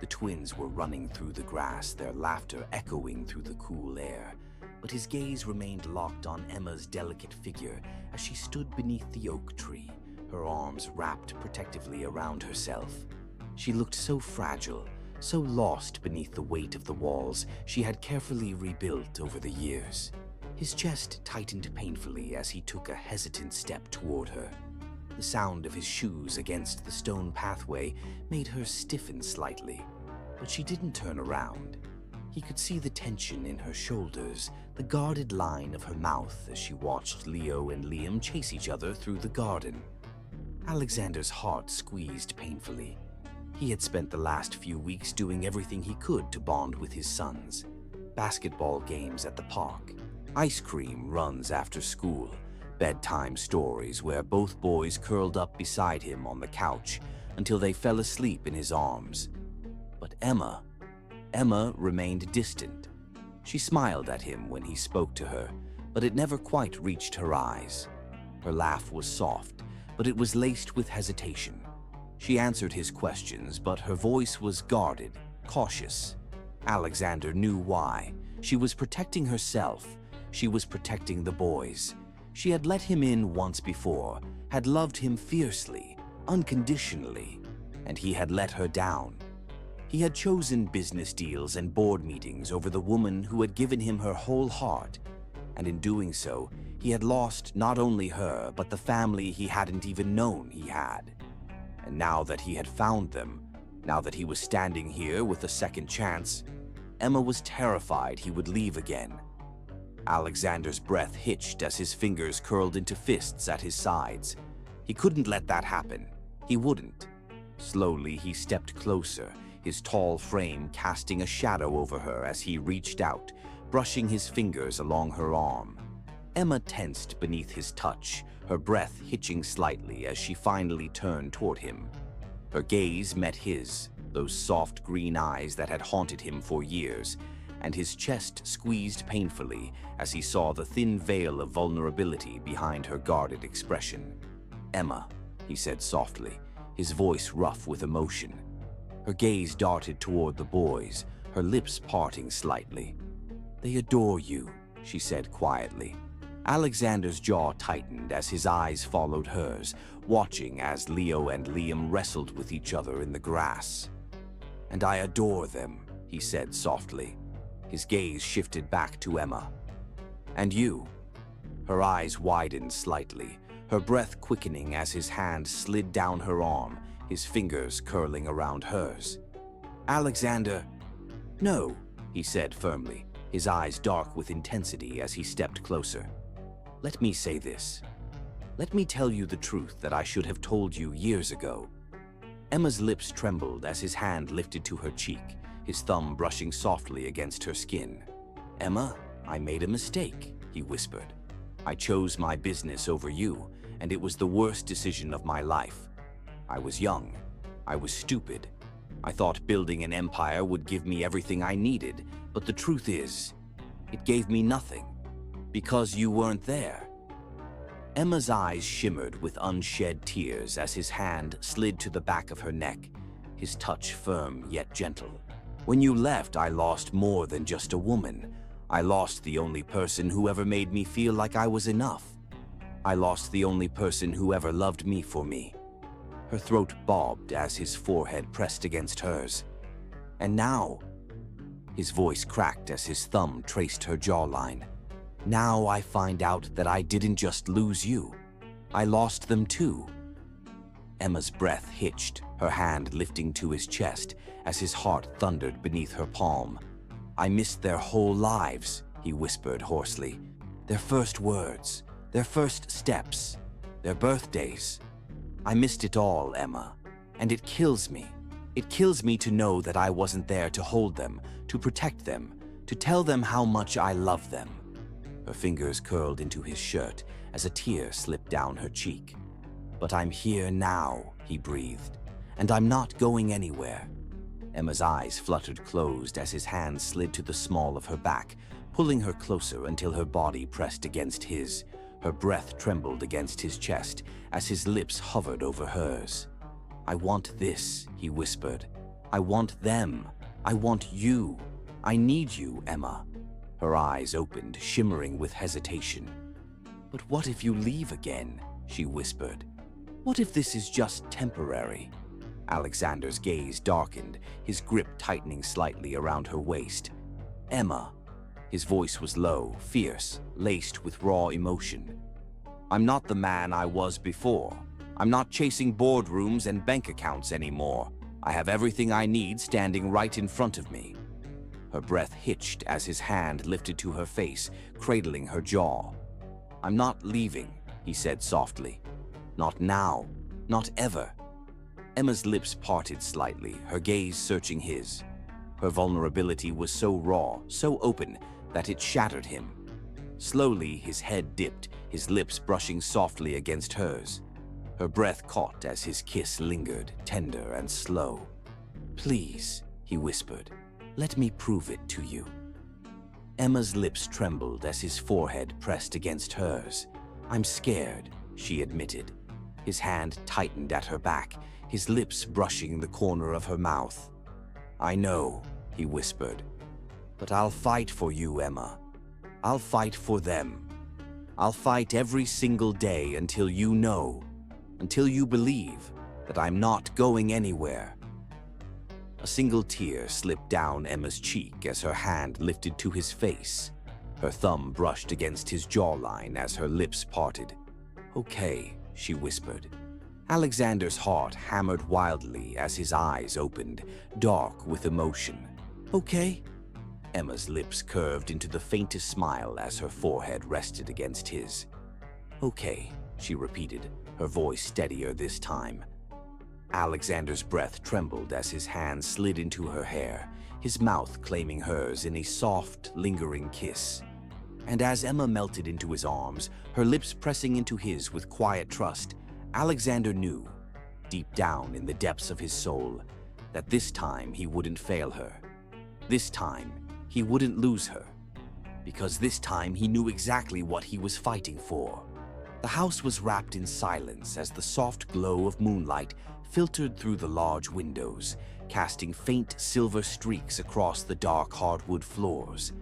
The twins were running through the grass, their laughter echoing through the cool air, but his gaze remained locked on Emma's delicate figure as she stood beneath the oak tree, her arms wrapped protectively around herself. She looked so fragile, so lost beneath the weight of the walls she had carefully rebuilt over the years. His chest tightened painfully as he took a hesitant step toward her. The sound of his shoes against the stone pathway made her stiffen slightly, but she didn't turn around. He could see the tension in her shoulders, the guarded line of her mouth as she watched Leo and Liam chase each other through the garden. Alexander's heart squeezed painfully. He had spent the last few weeks doing everything he could to bond with his sons. Basketball games at the park, ice cream runs after school, bedtime stories where both boys curled up beside him on the couch until they fell asleep in his arms. But Emma remained distant. She smiled at him when he spoke to her, but it never quite reached her eyes. Her laugh was soft, but it was laced with hesitation. She answered his questions, but her voice was guarded, cautious. Alexander knew why. She was protecting herself. She was protecting the boys. She had let him in once before, had loved him fiercely, unconditionally, and he had let her down. He had chosen business deals and board meetings over the woman who had given him her whole heart, and in doing so, he had lost not only her, but the family he hadn't even known he had. And now that he had found them, now that he was standing here with a second chance, Emma was terrified he would leave again. Alexander's breath hitched as his fingers curled into fists at his sides. He couldn't let that happen. He wouldn't. Slowly, he stepped closer, his tall frame casting a shadow over her as he reached out, brushing his fingers along her arm. Emma tensed beneath his touch, her breath hitching slightly as she finally turned toward him. Her gaze met his, those soft green eyes that had haunted him for years, and his chest squeezed painfully as he saw the thin veil of vulnerability behind her guarded expression. "Emma," he said softly, his voice rough with emotion. Her gaze darted toward the boys, her lips parting slightly. "They adore you," she said quietly. Alexander's jaw tightened as his eyes followed hers, watching as Leo and Liam wrestled with each other in the grass. "And I adore them," he said softly. His gaze shifted back to Emma. "And you?" Her eyes widened slightly, her breath quickening as his hand slid down her arm, his fingers curling around hers. "Alexander, no," he said firmly. his eyes dark with intensity as he stepped closer. "Let me say this. Let me tell you the truth that I should have told you years ago." Emma's lips trembled as his hand lifted to her cheek, his thumb brushing softly against her skin. "Emma, I made a mistake," he whispered. "I chose my business over you, and it was the worst decision of my life. I was young. I was stupid. I thought building an empire would give me everything I needed, but the truth is, it gave me nothing. Because you weren't there." Emma's eyes shimmered with unshed tears as his hand slid to the back of her neck, his touch firm yet gentle. "When you left, I lost more than just a woman. I lost the only person who ever made me feel like I was enough. I lost the only person who ever loved me for me." Her throat bobbed as his forehead pressed against hers. "And now," his voice cracked as his thumb traced her jawline, "now I find out that I didn't just lose you. I lost them too." Emma's breath hitched, her hand lifting to his chest as his heart thundered beneath her palm. "I missed their whole lives," he whispered hoarsely. "Their first words, their first steps, their birthdays. I missed it all, Emma, and it kills me. It kills me to know that I wasn't there to hold them, to protect them, to tell them how much I love them." Her fingers curled into his shirt as a tear slipped down her cheek. "But I'm here now," he breathed, "and I'm not going anywhere." Emma's eyes fluttered closed as his hand slid to the small of her back, pulling her closer until her body pressed against his. Her breath trembled against his chest as his lips hovered over hers. "I want this," he whispered. "I want them. I want you. I need you, Emma." Her eyes opened, shimmering with hesitation. "But what if you leave again?" she whispered. "What if this is just temporary?" Alexander's gaze darkened, his grip tightening slightly around her waist. "Emma," his voice was low, fierce, laced with raw emotion. "I'm not the man I was before. I'm not chasing boardrooms and bank accounts anymore. I have everything I need standing right in front of me." Her breath hitched as his hand lifted to her face, cradling her jaw. "I'm not leaving," he said softly. "Not now. Not ever." Emma's lips parted slightly, her gaze searching his. Her vulnerability was so raw, so open, that it shattered him. Slowly, his head dipped, his lips brushing softly against hers. Her breath caught as his kiss lingered, tender and slow. "Please," he whispered, "let me prove it to you." Emma's lips trembled as his forehead pressed against hers. "I'm scared," she admitted. His hand tightened at her back, his lips brushing the corner of her mouth. "I know," he whispered, "but I'll fight for you, Emma. I'll fight for them. I'll fight every single day until you know, until you believe that I'm not going anywhere." A single tear slipped down Emma's cheek as her hand lifted to his face. Her thumb brushed against his jawline as her lips parted. "Okay," she whispered. Alexander's heart hammered wildly as his eyes opened, dark with emotion. "Okay?" Emma's lips curved into the faintest smile as her forehead rested against his. "Okay," she repeated, her voice steadier this time. Alexander's breath trembled as his hand slid into her hair, his mouth claiming hers in a soft, lingering kiss. And as Emma melted into his arms, her lips pressing into his with quiet trust, Alexander knew, deep down in the depths of his soul, that this time he wouldn't fail her. This time, he wouldn't lose her. Because this time he knew exactly what he was fighting for. The house was wrapped in silence as the soft glow of moonlight filtered through the large windows, casting faint silver streaks across the dark hardwood floors.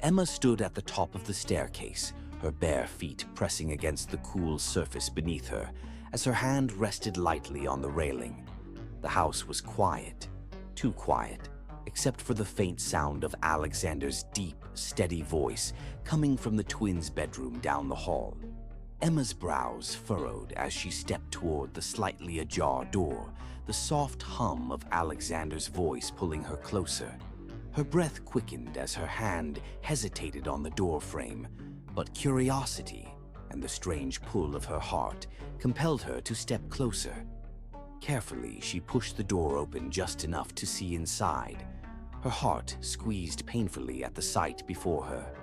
Emma stood at the top of the staircase, her bare feet pressing against the cool surface beneath her, as her hand rested lightly on the railing. The house was quiet, too quiet, except for the faint sound of Alexander's deep, steady voice coming from the twins' bedroom down the hall. Emma's brows furrowed as she stepped toward the slightly ajar door, the soft hum of Alexander's voice pulling her closer. Her breath quickened as her hand hesitated on the doorframe, but curiosity and the strange pull of her heart compelled her to step closer. Carefully, she pushed the door open just enough to see inside. Her heart squeezed painfully at the sight before her.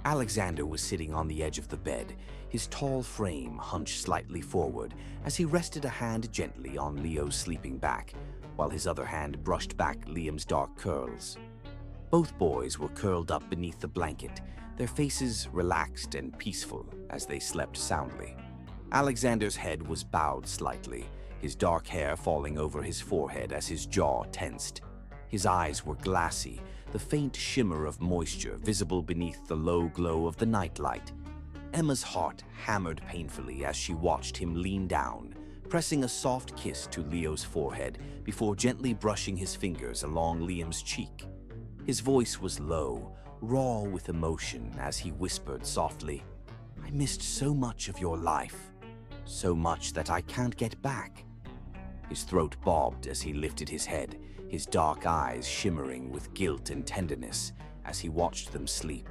Alexander was sitting on the edge of the bed, his tall frame hunched slightly forward as he rested a hand gently on Leo's sleeping back, while his other hand brushed back Liam's dark curls. Both boys were curled up beneath the blanket, their faces relaxed and peaceful as they slept soundly. Alexander's head was bowed slightly, his dark hair falling over his forehead as his jaw tensed. His eyes were glassy, the faint shimmer of moisture visible beneath the low glow of the nightlight. Emma's heart hammered painfully as she watched him lean down, pressing a soft kiss to Leo's forehead before gently brushing his fingers along Liam's cheek. His voice was low, raw with emotion as he whispered softly, "I missed so much of your life, so much that I can't get back." His throat bobbed as he lifted his head, his dark eyes shimmering with guilt and tenderness as he watched them sleep.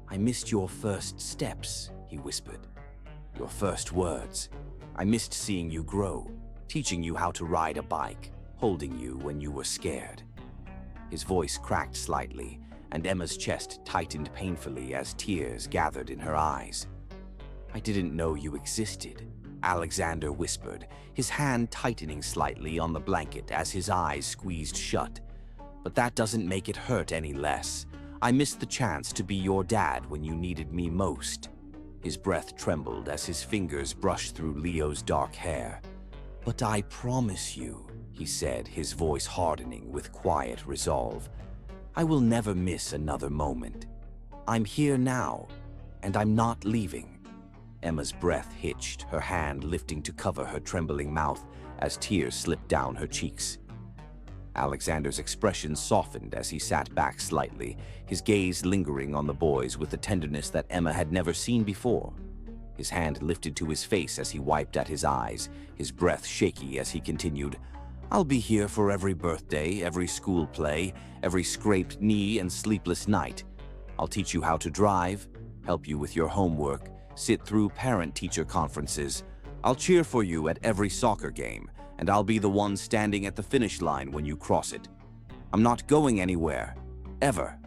"I missed your first steps," he whispered. "Your first words. I missed seeing you grow, teaching you how to ride a bike, holding you when you were scared." His voice cracked slightly, and Emma's chest tightened painfully as tears gathered in her eyes. "I didn't know you existed," Alexander whispered, his hand tightening slightly on the blanket as his eyes squeezed shut. "But that doesn't make it hurt any less. I missed the chance to be your dad when you needed me most." His breath trembled as his fingers brushed through Leo's dark hair. "But I promise you," he said, his voice hardening with quiet resolve, "I will never miss another moment. I'm here now, and I'm not leaving." Emma's breath hitched, her hand lifting to cover her trembling mouth as tears slipped down her cheeks. Alexander's expression softened as he sat back slightly, his gaze lingering on the boys with a tenderness that Emma had never seen before. His hand lifted to his face as he wiped at his eyes, his breath shaky as he continued, "I'll be here for every birthday, every school play, every scraped knee and sleepless night. I'll teach you how to drive, help you with your homework, sit through parent-teacher conferences. I'll cheer for you at every soccer game, and I'll be the one standing at the finish line when you cross it. I'm not going anywhere, ever."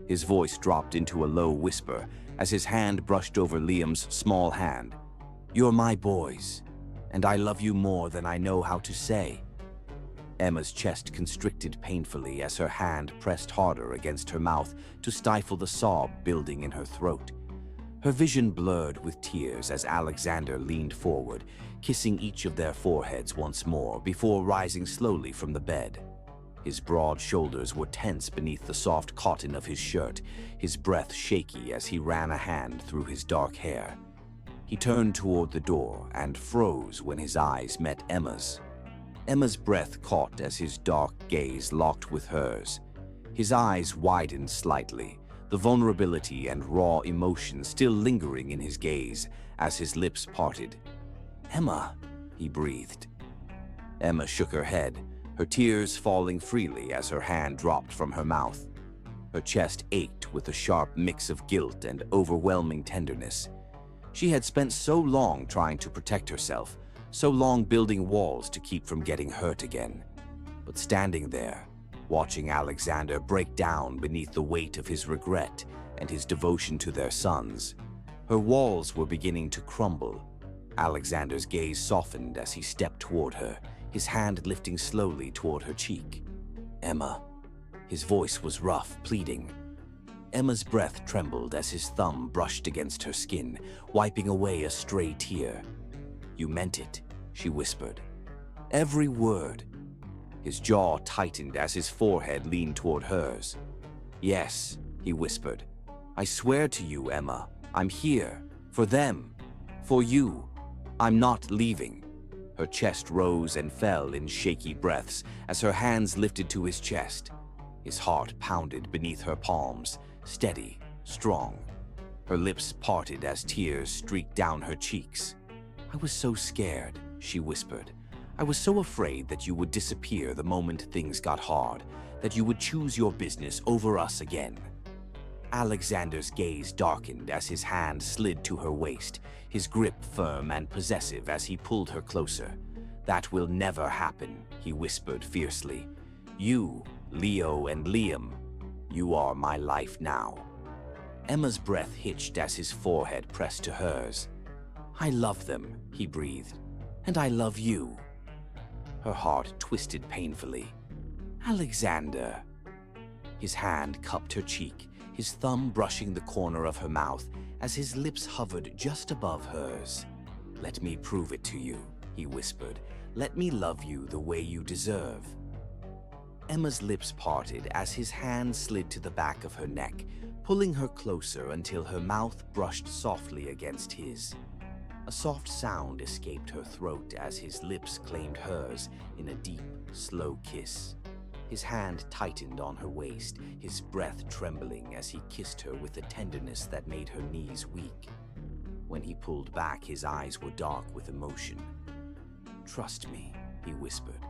His voice dropped into a low whisper as his hand brushed over Liam's small hand. "You're my boys, and I love you more than I know how to say." Emma's chest constricted painfully as her hand pressed harder against her mouth to stifle the sob building in her throat. Her vision blurred with tears as Alexander leaned forward, kissing each of their foreheads once more before rising slowly from the bed. His broad shoulders were tense beneath the soft cotton of his shirt, his breath shaky as he ran a hand through his dark hair. He turned toward the door and froze when his eyes met Emma's. Emma's breath caught as his dark gaze locked with hers. His eyes widened slightly, the vulnerability and raw emotion still lingering in his gaze as his lips parted. "Emma," he breathed. Emma shook her head, her tears falling freely as her hand dropped from her mouth. Her chest ached with a sharp mix of guilt and overwhelming tenderness. She had spent so long trying to protect herself, so long building walls to keep from getting hurt again. But standing there, watching Alexander break down beneath the weight of his regret and his devotion to their sons, her walls were beginning to crumble. Alexander's gaze softened as he stepped toward her, his hand lifting slowly toward her cheek. "Emma." His voice was rough, pleading. Emma's breath trembled as his thumb brushed against her skin, wiping away a stray tear. "You meant it," she whispered. "Every word." His jaw tightened as his forehead leaned toward hers. "Yes," he whispered. "I swear to you, Emma, I'm here. For them. For you. I'm not leaving." Her chest rose and fell in shaky breaths as her hands lifted to his chest. His heart pounded beneath her palms, steady, strong. Her lips parted as tears streaked down her cheeks. "I was so scared," she whispered. I was so afraid that you would disappear the moment things got hard, that you would choose your business over us again." Alexander's gaze darkened as his hand slid to her waist, his grip firm and possessive as he pulled her closer. "That will never happen," he whispered fiercely. "You, Leo and Liam, you are my life now." Emma's breath hitched as his forehead pressed to hers. "I love them," he breathed, "and I love you." Her heart twisted painfully. "Alexander." His hand cupped her cheek, his thumb brushing the corner of her mouth as his lips hovered just above hers. "Let me prove it to you," he whispered. "Let me love you the way you deserve." Emma's lips parted as his hand slid to the back of her neck, pulling her closer until her mouth brushed softly against his. A soft sound escaped her throat as his lips claimed hers in a deep, slow kiss. His hand tightened on her waist, his breath trembling as he kissed her with a tenderness that made her knees weak. When he pulled back, his eyes were dark with emotion. "Trust me," he whispered.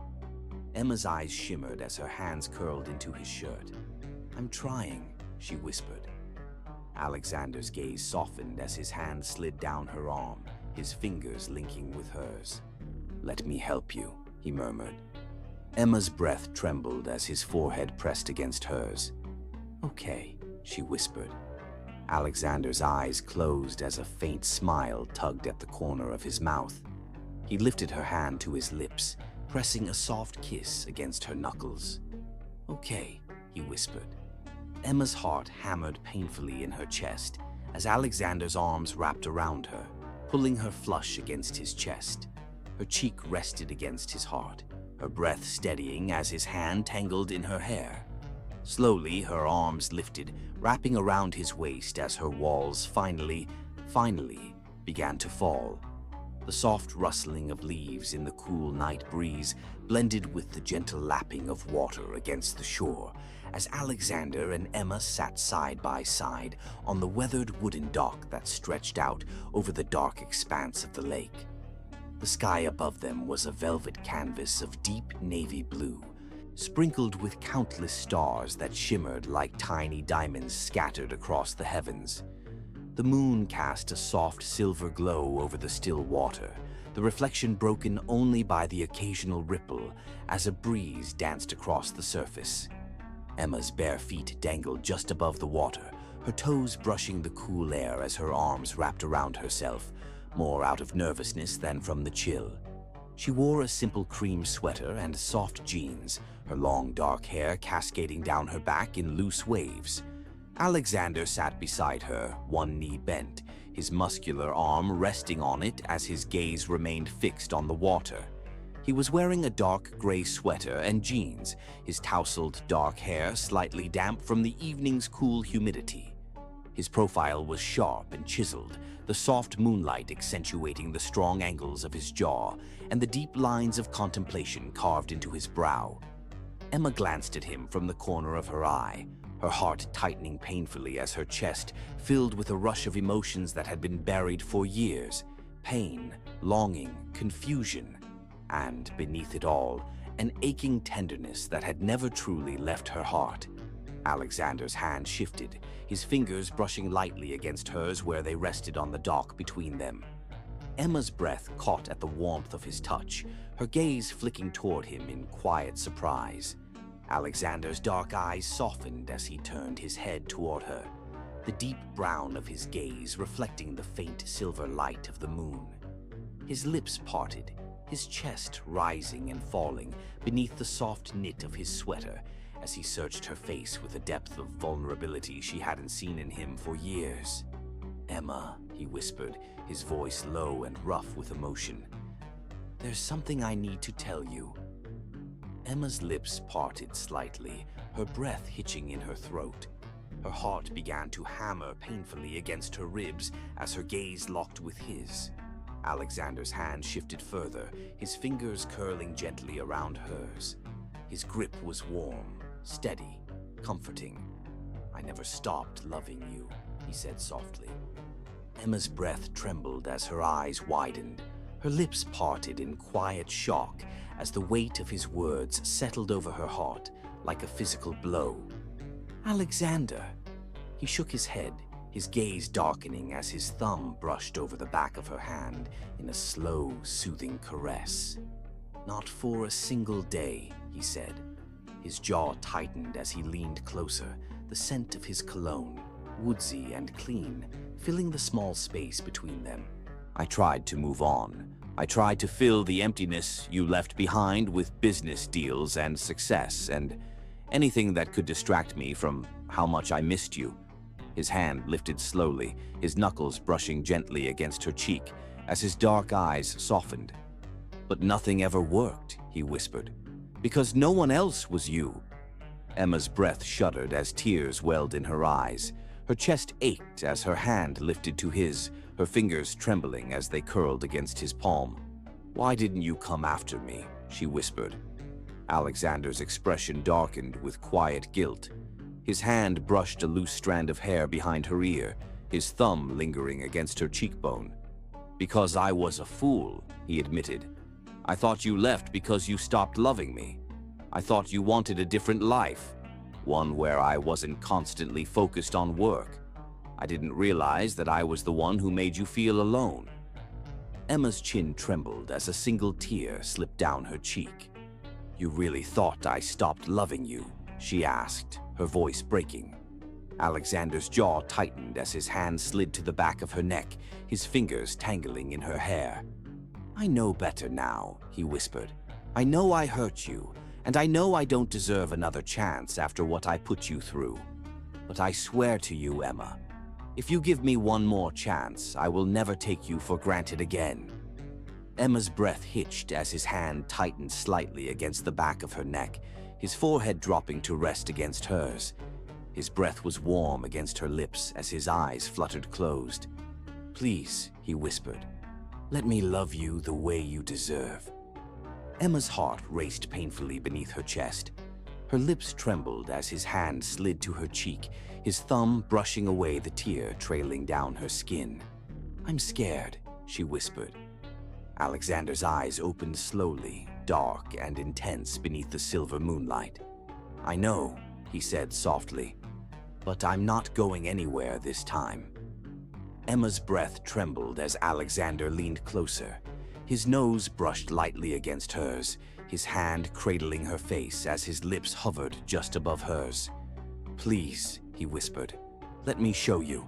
Emma's eyes shimmered as her hands curled into his shirt. "I'm trying," she whispered. Alexander's gaze softened as his hand slid down her arm, his fingers linking with hers. "Let me help you," he murmured. Emma's breath trembled as his forehead pressed against hers. "Okay," she whispered. Alexander's eyes closed as a faint smile tugged at the corner of his mouth. He lifted her hand to his lips, pressing a soft kiss against her knuckles. "Okay," he whispered. Emma's heart hammered painfully in her chest as Alexander's arms wrapped around her, pulling her flush against his chest. Her cheek rested against his heart, her breath steadying as his hand tangled in her hair. Slowly, her arms lifted, wrapping around his waist as her walls finally began to fall. The soft rustling of leaves in the cool night breeze blended with the gentle lapping of water against the shore as Alexander and Emma sat side by side on the weathered wooden dock that stretched out over the dark expanse of the lake. The sky above them was a velvet canvas of deep navy blue, sprinkled with countless stars that shimmered like tiny diamonds scattered across the heavens. The moon cast a soft silver glow over the still water, the reflection broken only by the occasional ripple as a breeze danced across the surface. Emma's bare feet dangled just above the water, her toes brushing the cool air as her arms wrapped around herself, more out of nervousness than from the chill. She wore a simple cream sweater and soft jeans, her long dark hair cascading down her back in loose waves. Alexander sat beside her, one knee bent, his muscular arm resting on it as his gaze remained fixed on the water. He was wearing a dark gray sweater and jeans, his tousled dark hair slightly damp from the evening's cool humidity. His profile was sharp and chiseled, the soft moonlight accentuating the strong angles of his jaw and the deep lines of contemplation carved into his brow. Emma glanced at him from the corner of her eye, her heart tightening painfully as her chest filled with a rush of emotions that had been buried for years: pain, longing, confusion, and, beneath it all, an aching tenderness that had never truly left her heart. Alexander's hand shifted, his fingers brushing lightly against hers where they rested on the dock between them. Emma's breath caught at the warmth of his touch, her gaze flicking toward him in quiet surprise. Alexander's dark eyes softened as he turned his head toward her, the deep brown of his gaze reflecting the faint silver light of the moon. His lips parted, his chest rising and falling beneath the soft knit of his sweater as he searched her face with a depth of vulnerability she hadn't seen in him for years. "Emma," he whispered, his voice low and rough with emotion. "There's something I need to tell you." Emma's lips parted slightly, her breath hitching in her throat. Her heart began to hammer painfully against her ribs as her gaze locked with his. Alexander's hand shifted further, his fingers curling gently around hers. His grip was warm, steady, comforting. "I never stopped loving you," he said softly. Emma's breath trembled as her eyes widened, Her lips parted in quiet shock as the weight of his words settled over her heart like a physical blow. "Alexander." He shook his head, his gaze darkening as his thumb brushed over the back of her hand in a slow, soothing caress. "Not for a single day," he said. His jaw tightened as he leaned closer, the scent of his cologne, woodsy and clean, filling the small space between them. "I tried to move on. I tried to fill the emptiness you left behind with business deals and success and anything that could distract me from how much I missed you." His hand lifted slowly, his knuckles brushing gently against her cheek as his dark eyes softened. "But nothing ever worked," he whispered, "because no one else was you." Emma's breath shuddered as tears welled in her eyes. Her chest ached as her hand lifted to his, her fingers trembling as they curled against his palm. "Why didn't you come after me?" she whispered. Alexander's expression darkened with quiet guilt. His hand brushed a loose strand of hair behind her ear, his thumb lingering against her cheekbone. "Because I was a fool," he admitted. "I thought you left because you stopped loving me. I thought you wanted a different life, one where I wasn't constantly focused on work. I didn't realize that I was the one who made you feel alone." Emma's chin trembled as a single tear slipped down her cheek. "You really thought I stopped loving you?" she asked, her voice breaking. Alexander's jaw tightened as his hand slid to the back of her neck, his fingers tangling in her hair. "I know better now," he whispered. "I know I hurt you, and I know I don't deserve another chance after what I put you through. But I swear to you, Emma, if you give me one more chance, I will never take you for granted again." Emma's breath hitched as his hand tightened slightly against the back of her neck, his forehead dropping to rest against hers. His breath was warm against her lips as his eyes fluttered closed. "Please," he whispered, "let me love you the way you deserve." Emma's heart raced painfully beneath her chest. Her lips trembled as his hand slid to her cheek, his thumb brushing away the tear trailing down her skin. "I'm scared," she whispered. Alexander's eyes opened slowly, dark and intense beneath the silver moonlight. "I know," he said softly, "but I'm not going anywhere this time." Emma's breath trembled as Alexander leaned closer. His nose brushed lightly against hers, his hand cradling her face as his lips hovered just above hers. "Please," he whispered, "let me show you."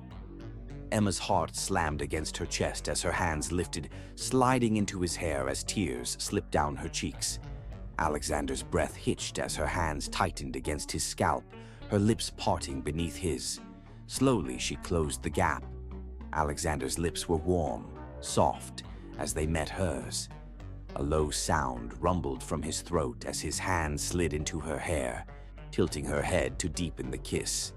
Emma's heart slammed against her chest as her hands lifted, sliding into his hair as tears slipped down her cheeks. Alexander's breath hitched as her hands tightened against his scalp, her lips parting beneath his. Slowly, she closed the gap. Alexander's lips were warm, soft, as they met hers. A low sound rumbled from his throat as his hand slid into her hair, tilting her head to deepen the kiss.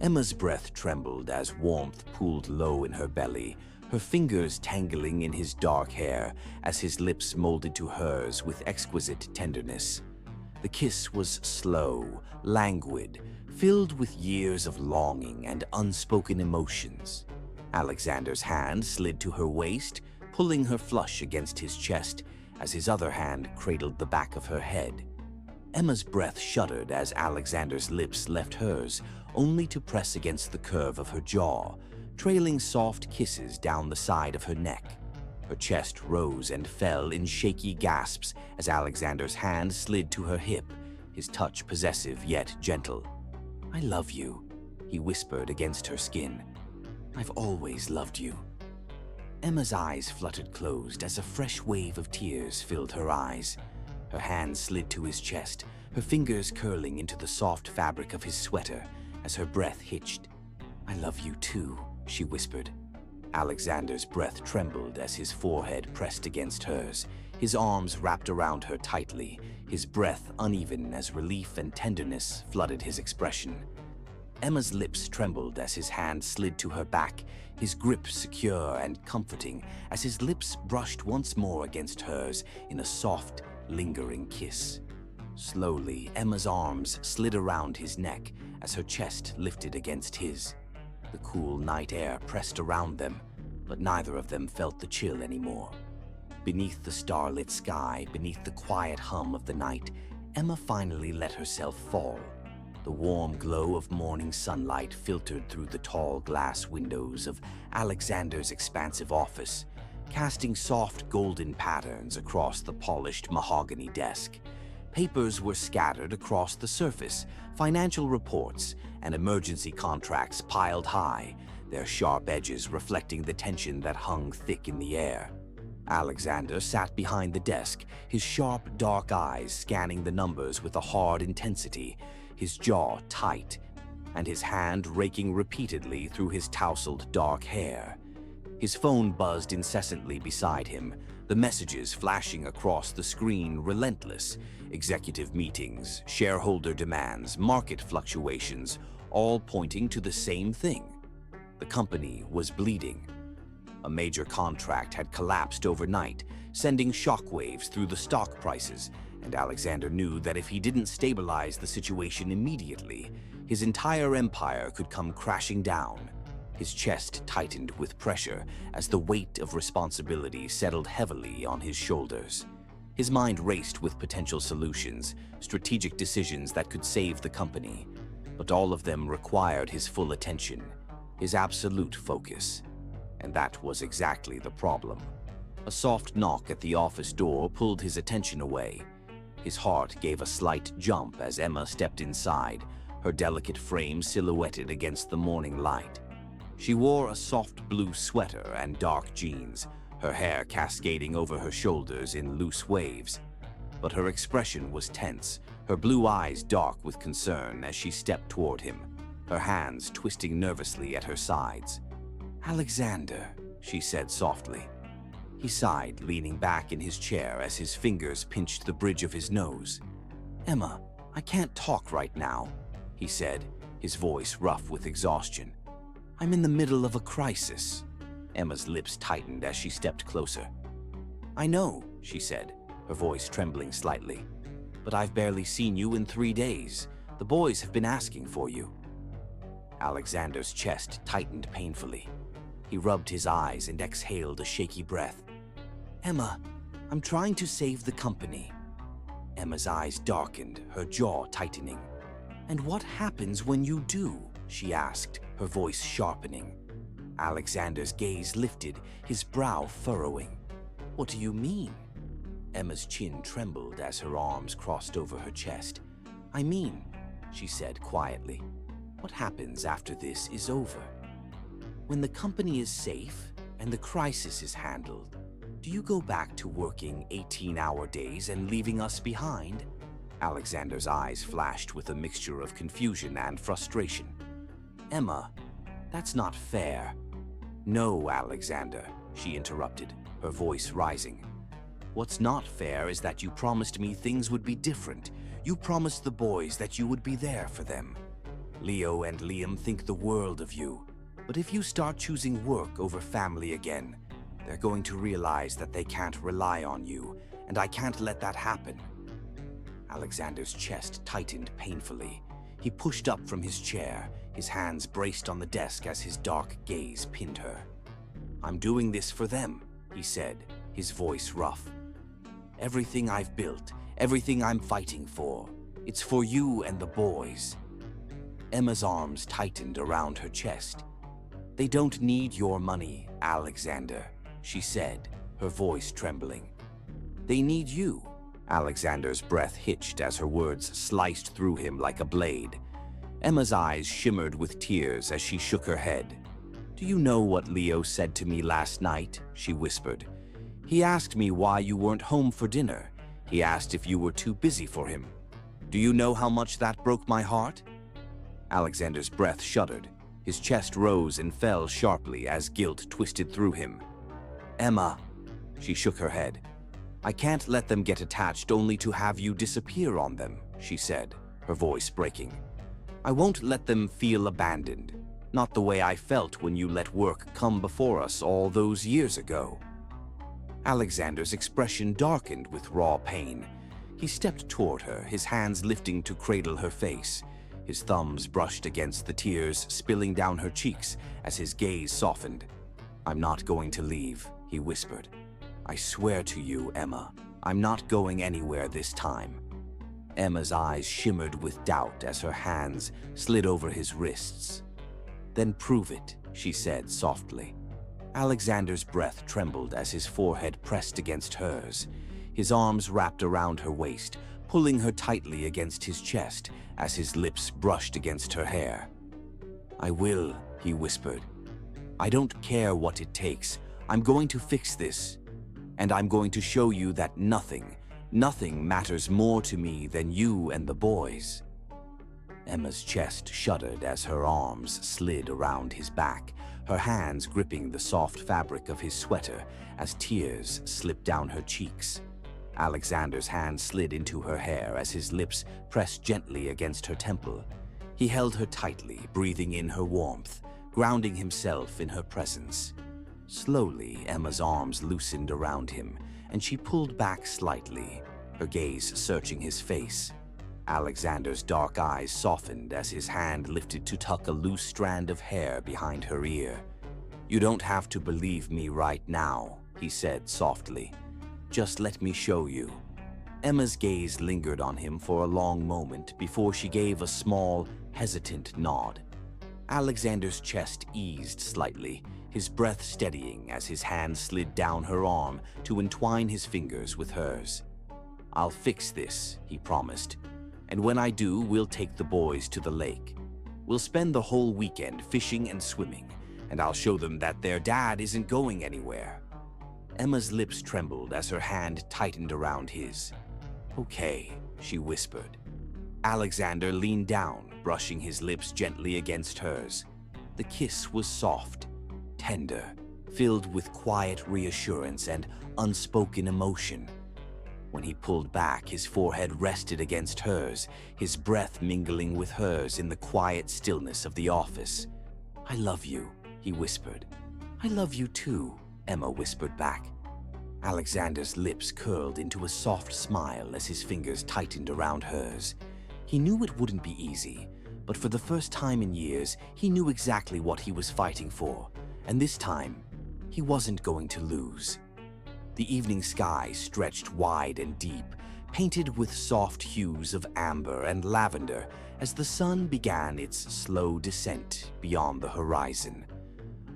Emma's breath trembled as warmth pooled low in her belly, her fingers tangling in his dark hair as his lips molded to hers with exquisite tenderness. The kiss was slow, languid, filled with years of longing and unspoken emotions. Alexander's hand slid to her waist, pulling her flush against his chest as his other hand cradled the back of her head. Emma's breath shuddered as Alexander's lips left hers, only to press against the curve of her jaw, trailing soft kisses down the side of her neck. Her chest rose and fell in shaky gasps as Alexander's hand slid to her hip, his touch possessive yet gentle. "I love you," he whispered against her skin. "I've always loved you." Emma's eyes fluttered closed as a fresh wave of tears filled her eyes. Her hand slid to his chest, her fingers curling into the soft fabric of his sweater as her breath hitched. "I love you too," she whispered. Alexander's breath trembled as his forehead pressed against hers, his arms wrapped around her tightly, his breath uneven as relief and tenderness flooded his expression. Emma's lips trembled as his hand slid to her back, his grip secure and comforting as his lips brushed once more against hers in a soft, lingering kiss. Slowly, Emma's arms slid around his neck as her chest lifted against his. The cool night air pressed around them, but neither of them felt the chill anymore. Beneath the starlit sky, beneath the quiet hum of the night, Emma finally let herself fall. The warm glow of morning sunlight filtered through the tall glass windows of Alexander's expansive office, casting soft golden patterns across the polished mahogany desk. Papers were scattered across the surface, financial reports and emergency contracts piled high, their sharp edges reflecting the tension that hung thick in the air. Alexander sat behind the desk, his sharp, dark eyes scanning the numbers with a hard intensity, his jaw tight, and his hand raking repeatedly through his tousled dark hair. His phone buzzed incessantly beside him, the messages flashing across the screen relentless. Executive meetings, shareholder demands, market fluctuations, all pointing to the same thing. The company was bleeding. A major contract had collapsed overnight, sending shockwaves through the stock prices, and Alexander knew that if he didn't stabilize the situation immediately, his entire empire could come crashing down. His chest tightened with pressure as the weight of responsibility settled heavily on his shoulders. His mind raced with potential solutions, strategic decisions that could save the company, but all of them required his full attention, his absolute focus. And that was exactly the problem. A soft knock at the office door pulled his attention away. His heart gave a slight jump as Emma stepped inside, her delicate frame silhouetted against the morning light. She wore a soft blue sweater and dark jeans, her hair cascading over her shoulders in loose waves. But her expression was tense, her blue eyes dark with concern as she stepped toward him, her hands twisting nervously at her sides. "Alexander," she said softly. He sighed, leaning back in his chair as his fingers pinched the bridge of his nose. "Emma, I can't talk right now," he said, his voice rough with exhaustion. "I'm in the middle of a crisis." Emma's lips tightened as she stepped closer. "I know," she said, her voice trembling slightly. "But I've barely seen you in 3 days. The boys have been asking for you." Alexander's chest tightened painfully. He rubbed his eyes and exhaled a shaky breath. "Emma, I'm trying to save the company." Emma's eyes darkened, her jaw tightening. "And what happens when you do?" she asked, her voice sharpening. Alexander's gaze lifted, his brow furrowing. "What do you mean?" Emma's chin trembled as her arms crossed over her chest. "I mean," she said quietly, "what happens after this is over? When the company is safe and the crisis is handled, do you go back to working 18-hour days and leaving us behind?" Alexander's eyes flashed with a mixture of confusion and frustration. "Emma, that's not fair." "No, Alexander," she interrupted, her voice rising. "What's not fair is that you promised me things would be different. You promised the boys that you would be there for them. Leo and Liam think the world of you. But if you start choosing work over family again, they're going to realize that they can't rely on you, and I can't let that happen." Alexander's chest tightened painfully. He pushed up from his chair, his hands braced on the desk as his dark gaze pinned her. "I'm doing this for them," he said, his voice rough. "Everything I've built, everything I'm fighting for, it's for you and the boys." Emma's arms tightened around her chest. "They don't need your money, Alexander," she said, her voice trembling. "They need you." Alexander's breath hitched as her words sliced through him like a blade. Emma's eyes shimmered with tears as she shook her head. "Do you know what Leo said to me last night?" she whispered. "He asked me why you weren't home for dinner. He asked if you were too busy for him. Do you know how much that broke my heart?" Alexander's breath shuddered. His chest rose and fell sharply as guilt twisted through him. "Emma," she shook her head. "I can't let them get attached only to have you disappear on them," she said, her voice breaking. "I won't let them feel abandoned, not the way I felt when you let work come before us all those years ago." Alexander's expression darkened with raw pain. He stepped toward her, his hands lifting to cradle her face. His thumbs brushed against the tears spilling down her cheeks as his gaze softened. "I'm not going to leave," he whispered. I swear to you, Emma, I'm not going anywhere this time. Emma's eyes shimmered with doubt as her hands slid over his wrists. Then prove it, she said softly. Alexander's breath trembled as his forehead pressed against hers. His arms wrapped around her waist, pulling her tightly against his chest as his lips brushed against her hair. I will, he whispered. I don't care what it takes. I'm going to fix this. And I'm going to show you that nothing matters more to me than you and the boys. Emma's chest shuddered as her arms slid around his back, her hands gripping the soft fabric of his sweater as tears slipped down her cheeks. Alexander's hand slid into her hair as his lips pressed gently against her temple. He held her tightly, breathing in her warmth, grounding himself in her presence. Slowly, Emma's arms loosened around him, and she pulled back slightly, her gaze searching his face. Alexander's dark eyes softened as his hand lifted to tuck a loose strand of hair behind her ear. You don't have to believe me right now, he said softly. Just let me show you. Emma's gaze lingered on him for a long moment before she gave a small, hesitant nod. Alexander's chest eased slightly, his breath steadying as his hand slid down her arm to entwine his fingers with hers. I'll fix this, he promised. And when I do, we'll take the boys to the lake. We'll spend the whole weekend fishing and swimming, and I'll show them that their dad isn't going anywhere. Emma's lips trembled as her hand tightened around his. Okay, she whispered. Alexander leaned down, brushing his lips gently against hers. The kiss was soft, tender, filled with quiet reassurance and unspoken emotion. When he pulled back, his forehead rested against hers, his breath mingling with hers in the quiet stillness of the office. I love you, he whispered. I love you too, Emma whispered back. Alexander's lips curled into a soft smile as his fingers tightened around hers. He knew it wouldn't be easy, but for the first time in years, he knew exactly what he was fighting for, and this time, he wasn't going to lose. The evening sky stretched wide and deep, painted with soft hues of amber and lavender as the sun began its slow descent beyond the horizon.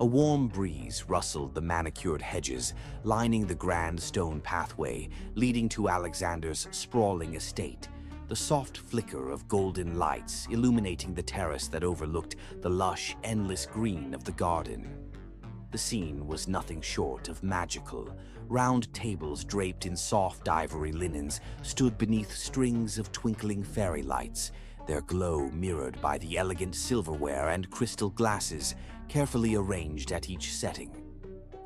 A warm breeze rustled the manicured hedges, lining the grand stone pathway leading to Alexander's sprawling estate, the soft flicker of golden lights illuminating the terrace that overlooked the lush, endless green of the garden. The scene was nothing short of magical. Round tables draped in soft ivory linens stood beneath strings of twinkling fairy lights, their glow mirrored by the elegant silverware and crystal glasses carefully arranged at each setting.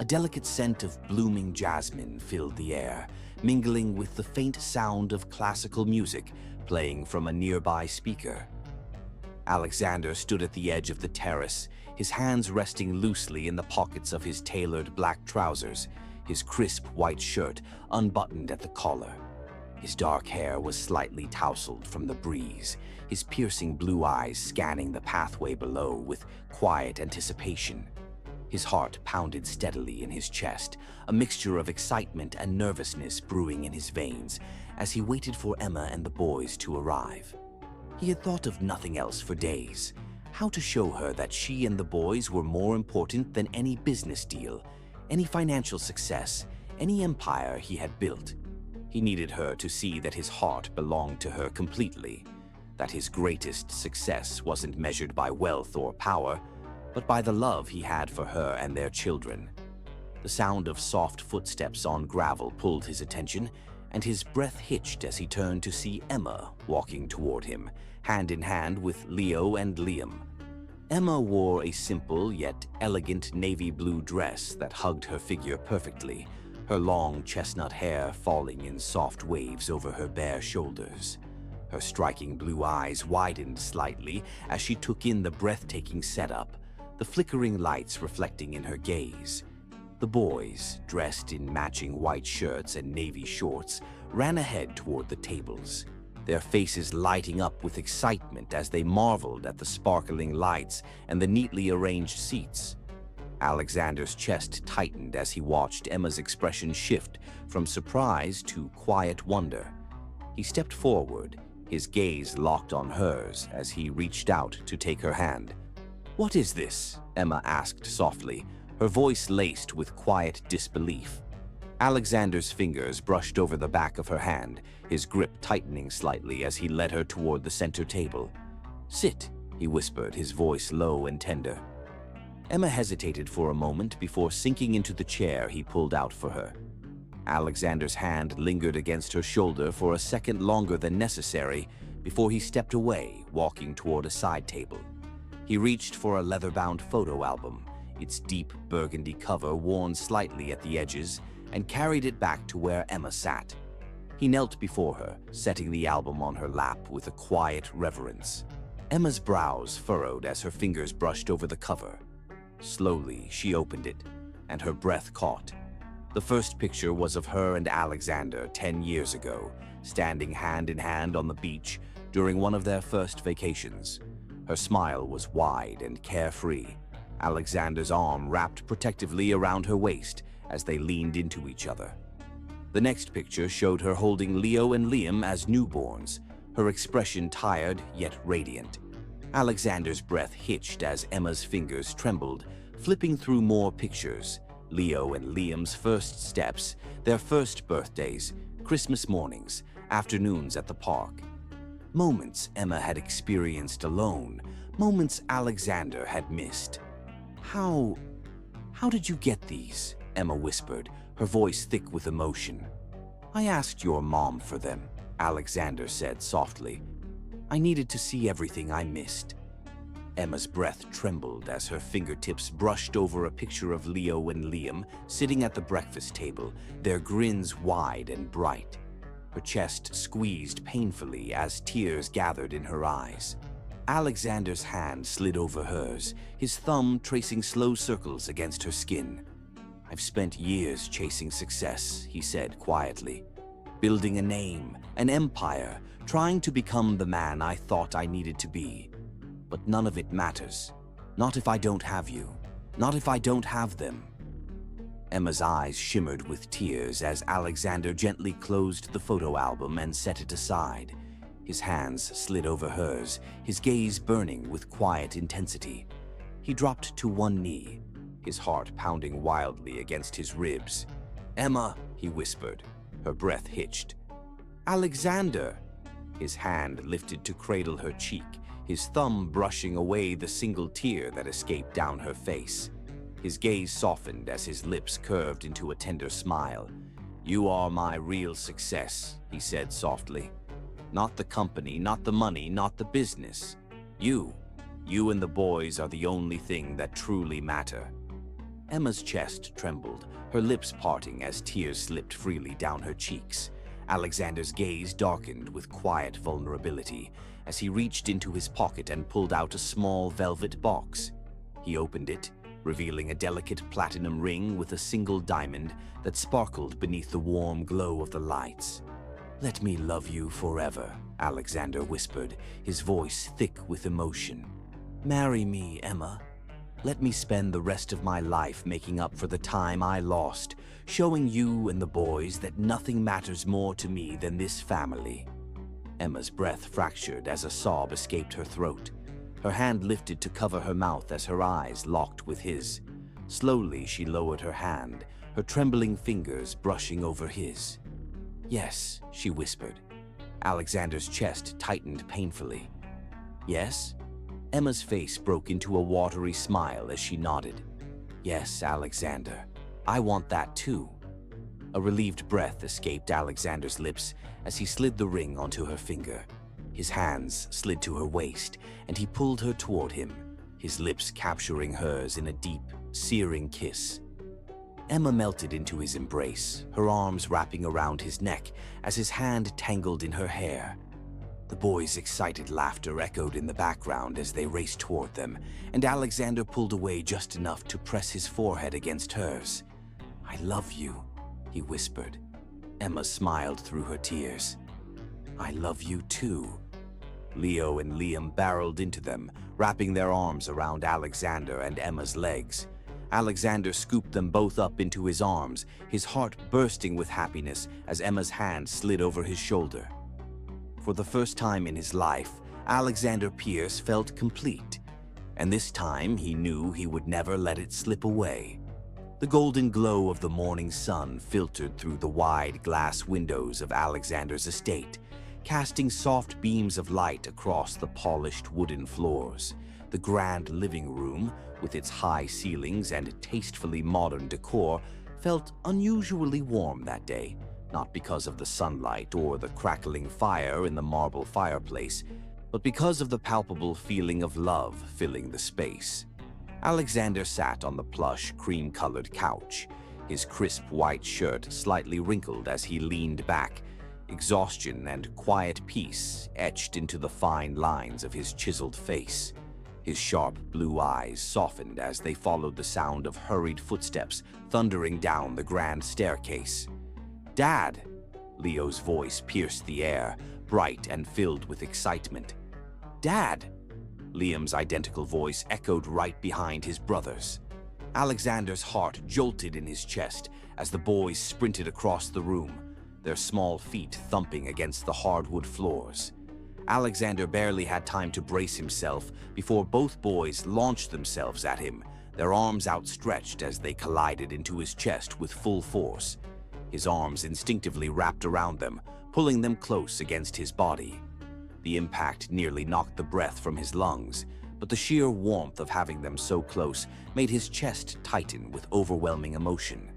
A delicate scent of blooming jasmine filled the air, mingling with the faint sound of classical music playing from a nearby speaker. Alexander stood at the edge of the terrace, his hands resting loosely in the pockets of his tailored black trousers, his crisp white shirt unbuttoned at the collar. His dark hair was slightly tousled from the breeze, his piercing blue eyes scanning the pathway below with quiet anticipation. His heart pounded steadily in his chest, a mixture of excitement and nervousness brewing in his veins as he waited for Emma and the boys to arrive. He had thought of nothing else for days. How to show her that she and the boys were more important than any business deal, any financial success, any empire he had built. He needed her to see that his heart belonged to her completely, that his greatest success wasn't measured by wealth or power, but by the love he had for her and their children. The sound of soft footsteps on gravel pulled his attention, and his breath hitched as he turned to see Emma walking toward him, hand in hand with Leo and Liam. Emma wore a simple yet elegant navy blue dress that hugged her figure perfectly, her long chestnut hair falling in soft waves over her bare shoulders. Her striking blue eyes widened slightly as she took in the breathtaking setup, the flickering lights reflecting in her gaze. The boys, dressed in matching white shirts and navy shorts, ran ahead toward the tables, their faces lighting up with excitement as they marveled at the sparkling lights and the neatly arranged seats. Alexander's chest tightened as he watched Emma's expression shift from surprise to quiet wonder. He stepped forward, his gaze locked on hers as he reached out to take her hand. "What is this?" Emma asked softly, her voice laced with quiet disbelief. Alexander's fingers brushed over the back of her hand, his grip tightening slightly as he led her toward the center table. "Sit," he whispered, his voice low and tender. Emma hesitated for a moment before sinking into the chair he pulled out for her. Alexander's hand lingered against her shoulder for a second longer than necessary before he stepped away, walking toward a side table. He reached for a leather-bound photo album, its deep burgundy cover worn slightly at the edges, and carried it back to where Emma sat. He knelt before her, setting the album on her lap with a quiet reverence. Emma's brows furrowed as her fingers brushed over the cover. Slowly, she opened it, and her breath caught. The first picture was of her and Alexander 10 years ago, standing hand in hand on the beach during one of their first vacations. Her smile was wide and carefree, Alexander's arm wrapped protectively around her waist as they leaned into each other. The next picture showed her holding Leo and Liam as newborns, her expression tired yet radiant. Alexander's breath hitched as Emma's fingers trembled, flipping through more pictures. Leo and Liam's first steps, their first birthdays, Christmas mornings, afternoons at the park. Moments Emma had experienced alone, moments Alexander had missed. How did you get these?" Emma whispered, her voice thick with emotion. "I asked your mom for them," Alexander said softly. "I needed to see everything I missed." Emma's breath trembled as her fingertips brushed over a picture of Leo and Liam sitting at the breakfast table, their grins wide and bright. Her chest squeezed painfully as tears gathered in her eyes. Alexander's hand slid over hers, his thumb tracing slow circles against her skin. "I've spent years chasing success," he said quietly. "Building a name, an empire, trying to become the man I thought I needed to be. But none of it matters. Not if I don't have you. Not if I don't have them." Emma's eyes shimmered with tears as Alexander gently closed the photo album and set it aside. His hands slid over hers, his gaze burning with quiet intensity. He dropped to one knee, his heart pounding wildly against his ribs. "Emma," he whispered, her breath hitched. "Alexander!" His hand lifted to cradle her cheek, his thumb brushing away the single tear that escaped down her face. His gaze softened as his lips curved into a tender smile. "You are my real success," he said softly. "Not the company, not the money, not the business. You and the boys are the only thing that truly matter." Emma's chest trembled, her lips parting as tears slipped freely down her cheeks. Alexander's gaze darkened with quiet vulnerability as he reached into his pocket and pulled out a small velvet box. He opened it, revealing a delicate platinum ring with a single diamond that sparkled beneath the warm glow of the lights. "Let me love you forever," Alexander whispered, his voice thick with emotion. "Marry me, Emma. Let me spend the rest of my life making up for the time I lost, showing you and the boys that nothing matters more to me than this family." Emma's breath fractured as a sob escaped her throat. Her hand lifted to cover her mouth as her eyes locked with his. Slowly, she lowered her hand, her trembling fingers brushing over his. "Yes," she whispered. Alexander's chest tightened painfully. "Yes?" Emma's face broke into a watery smile as she nodded. "Yes, Alexander. I want that too." A relieved breath escaped Alexander's lips as he slid the ring onto her finger. His hands slid to her waist, and he pulled her toward him, his lips capturing hers in a deep, searing kiss. Emma melted into his embrace, her arms wrapping around his neck as his hand tangled in her hair. The boys' excited laughter echoed in the background as they raced toward them, and Alexander pulled away just enough to press his forehead against hers. "I love you," he whispered. Emma smiled through her tears. "I love you too." Leo and Liam barreled into them, wrapping their arms around Alexander and Emma's legs. Alexander scooped them both up into his arms, his heart bursting with happiness as Emma's hand slid over his shoulder. For the first time in his life, Alexander Pierce felt complete, and this time he knew he would never let it slip away. The golden glow of the morning sun filtered through the wide glass windows of Alexander's estate, casting soft beams of light across the polished wooden floors. The grand living room, with its high ceilings and tastefully modern decor, felt unusually warm that day, not because of the sunlight or the crackling fire in the marble fireplace, but because of the palpable feeling of love filling the space. Alexander sat on the plush, cream-colored couch, his crisp white shirt slightly wrinkled as he leaned back, exhaustion and quiet peace etched into the fine lines of his chiseled face. His sharp blue eyes softened as they followed the sound of hurried footsteps thundering down the grand staircase. "Dad!" Leo's voice pierced the air, bright and filled with excitement. "Dad!" Liam's identical voice echoed right behind his brother's. Alexander's heart jolted in his chest as the boys sprinted across the room, their small feet thumping against the hardwood floors. Alexander barely had time to brace himself before both boys launched themselves at him, their arms outstretched as they collided into his chest with full force. His arms instinctively wrapped around them, pulling them close against his body. The impact nearly knocked the breath from his lungs, but the sheer warmth of having them so close made his chest tighten with overwhelming emotion.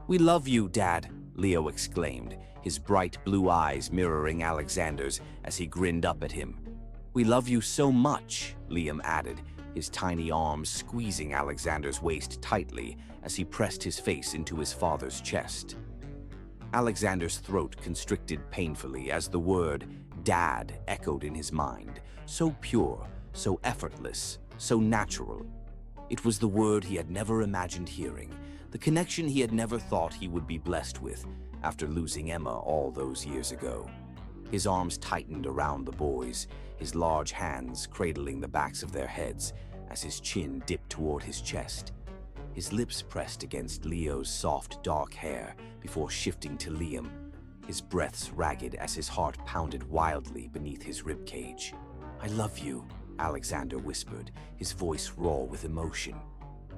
"We love you, Dad," Leo exclaimed, his bright blue eyes mirroring Alexander's as he grinned up at him. "We love you so much," Liam added, his tiny arms squeezing Alexander's waist tightly as he pressed his face into his father's chest. Alexander's throat constricted painfully as the word "Dad" echoed in his mind, so pure, so effortless, so natural. It was the word he had never imagined hearing, the connection he had never thought he would be blessed with after losing Emma all those years ago. His arms tightened around the boys, his large hands cradling the backs of their heads as his chin dipped toward his chest. His lips pressed against Leo's soft, dark hair before shifting to Liam, his breaths ragged as his heart pounded wildly beneath his ribcage. "I love you," Alexander whispered, his voice raw with emotion.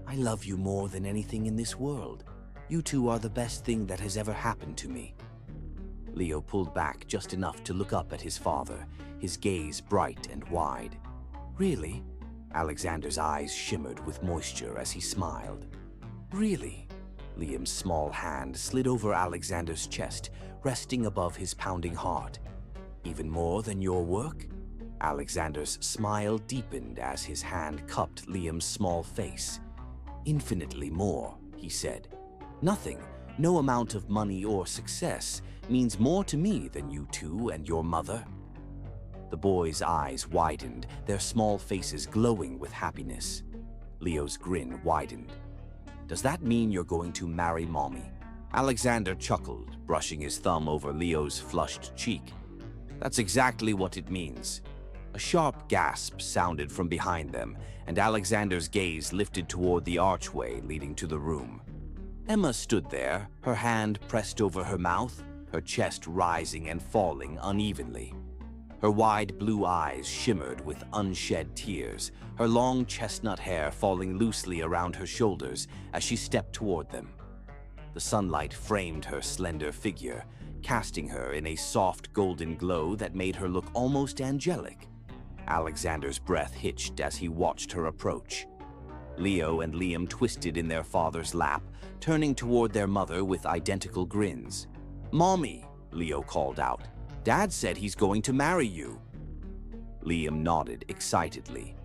"I love you more than anything in this world. You two are the best thing that has ever happened to me." Leo pulled back just enough to look up at his father, his gaze bright and wide. "Really?" Alexander's eyes shimmered with moisture as he smiled. "Really?" Liam's small hand slid over Alexander's chest, resting above his pounding heart. "Even more than your work?" Alexander's smile deepened as his hand cupped Liam's small face. "Infinitely more," he said. "Nothing, no amount of money or success, means more to me than you two and your mother." The boys' eyes widened, their small faces glowing with happiness. Leo's grin widened. "Does that mean you're going to marry Mommy?" Alexander chuckled, brushing his thumb over Leo's flushed cheek. "That's exactly what it means." A sharp gasp sounded from behind them, and Alexander's gaze lifted toward the archway leading to the room. Emma stood there, her hand pressed over her mouth, her chest rising and falling unevenly. Her wide blue eyes shimmered with unshed tears, her long chestnut hair falling loosely around her shoulders as she stepped toward them. The sunlight framed her slender figure, casting her in a soft golden glow that made her look almost angelic. Alexander's breath hitched as he watched her approach. Leo and Liam twisted in their father's lap, turning toward their mother with identical grins. "Mommy," Leo called out, "Dad said he's going to marry you." Liam nodded excitedly.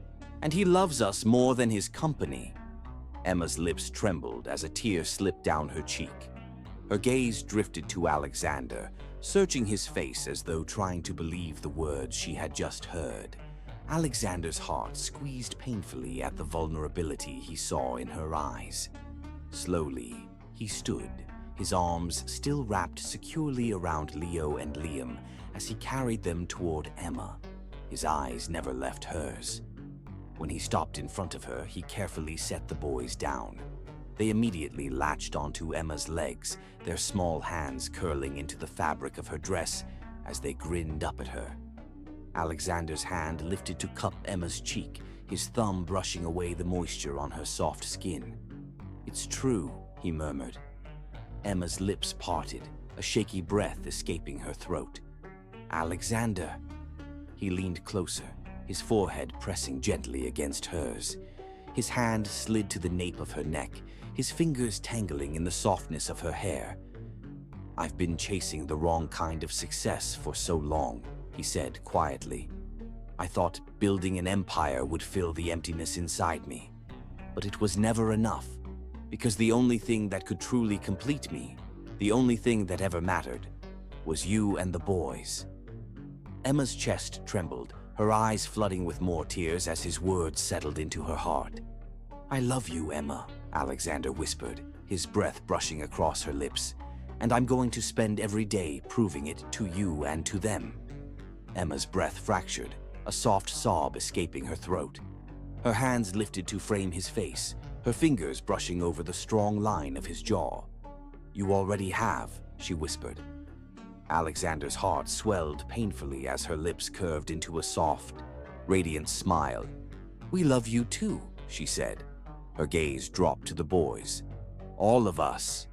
"And he loves us more than his company." Emma's lips trembled as a tear slipped down her cheek. Her gaze drifted to Alexander, searching his face as though trying to believe the words she had just heard. Alexander's heart squeezed painfully at the vulnerability he saw in her eyes. Slowly, he stood, his arms still wrapped securely around Leo and Liam as he carried them toward Emma. His eyes never left hers. When he stopped in front of her, he carefully set the boys down. They immediately latched onto Emma's legs, their small hands curling into the fabric of her dress as they grinned up at her. Alexander's hand lifted to cup Emma's cheek, his thumb brushing away the moisture on her soft skin. "It's true," he murmured. Emma's lips parted, a shaky breath escaping her throat. "Alexander." He leaned closer, his forehead pressing gently against hers. His hand slid to the nape of her neck, his fingers tangling in the softness of her hair. "I've been chasing the wrong kind of success for so long," he said quietly. "I thought building an empire would fill the emptiness inside me. But it was never enough, because the only thing that could truly complete me, the only thing that ever mattered, was you and the boys." Emma's chest trembled, her eyes flooding with more tears as his words settled into her heart. "I love you, Emma," Alexander whispered, his breath brushing across her lips. "And I'm going to spend every day proving it to you and to them." Emma's breath fractured, a soft sob escaping her throat. Her hands lifted to frame his face, her fingers brushing over the strong line of his jaw. "You already have," she whispered. Alexander's heart swelled painfully as her lips curved into a soft, radiant smile. "We love you too," she said. Her gaze dropped to the boys. "All of us."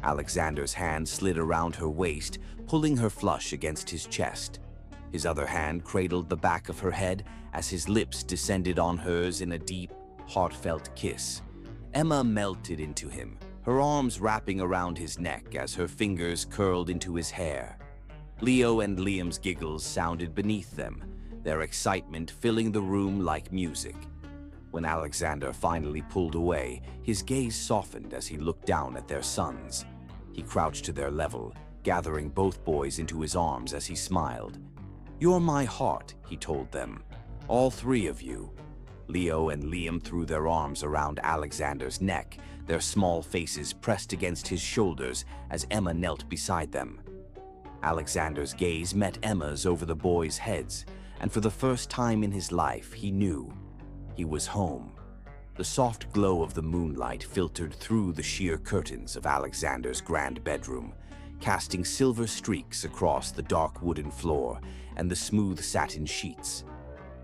Alexander's hand slid around her waist, pulling her flush against his chest. His other hand cradled the back of her head as his lips descended on hers in a deep, heartfelt kiss. Emma melted into him, her arms wrapping around his neck as her fingers curled into his hair. Leo and Liam's giggles sounded beneath them, their excitement filling the room like music. When Alexander finally pulled away, his gaze softened as he looked down at their sons. He crouched to their level, gathering both boys into his arms as he smiled. "You're my heart," he told them. "All three of you." Leo and Liam threw their arms around Alexander's neck, their small faces pressed against his shoulders as Emma knelt beside them. Alexander's gaze met Emma's over the boys' heads, and for the first time in his life, he knew he was home. The soft glow of the moonlight filtered through the sheer curtains of Alexander's grand bedroom, casting silver streaks across the dark wooden floor and the smooth satin sheets.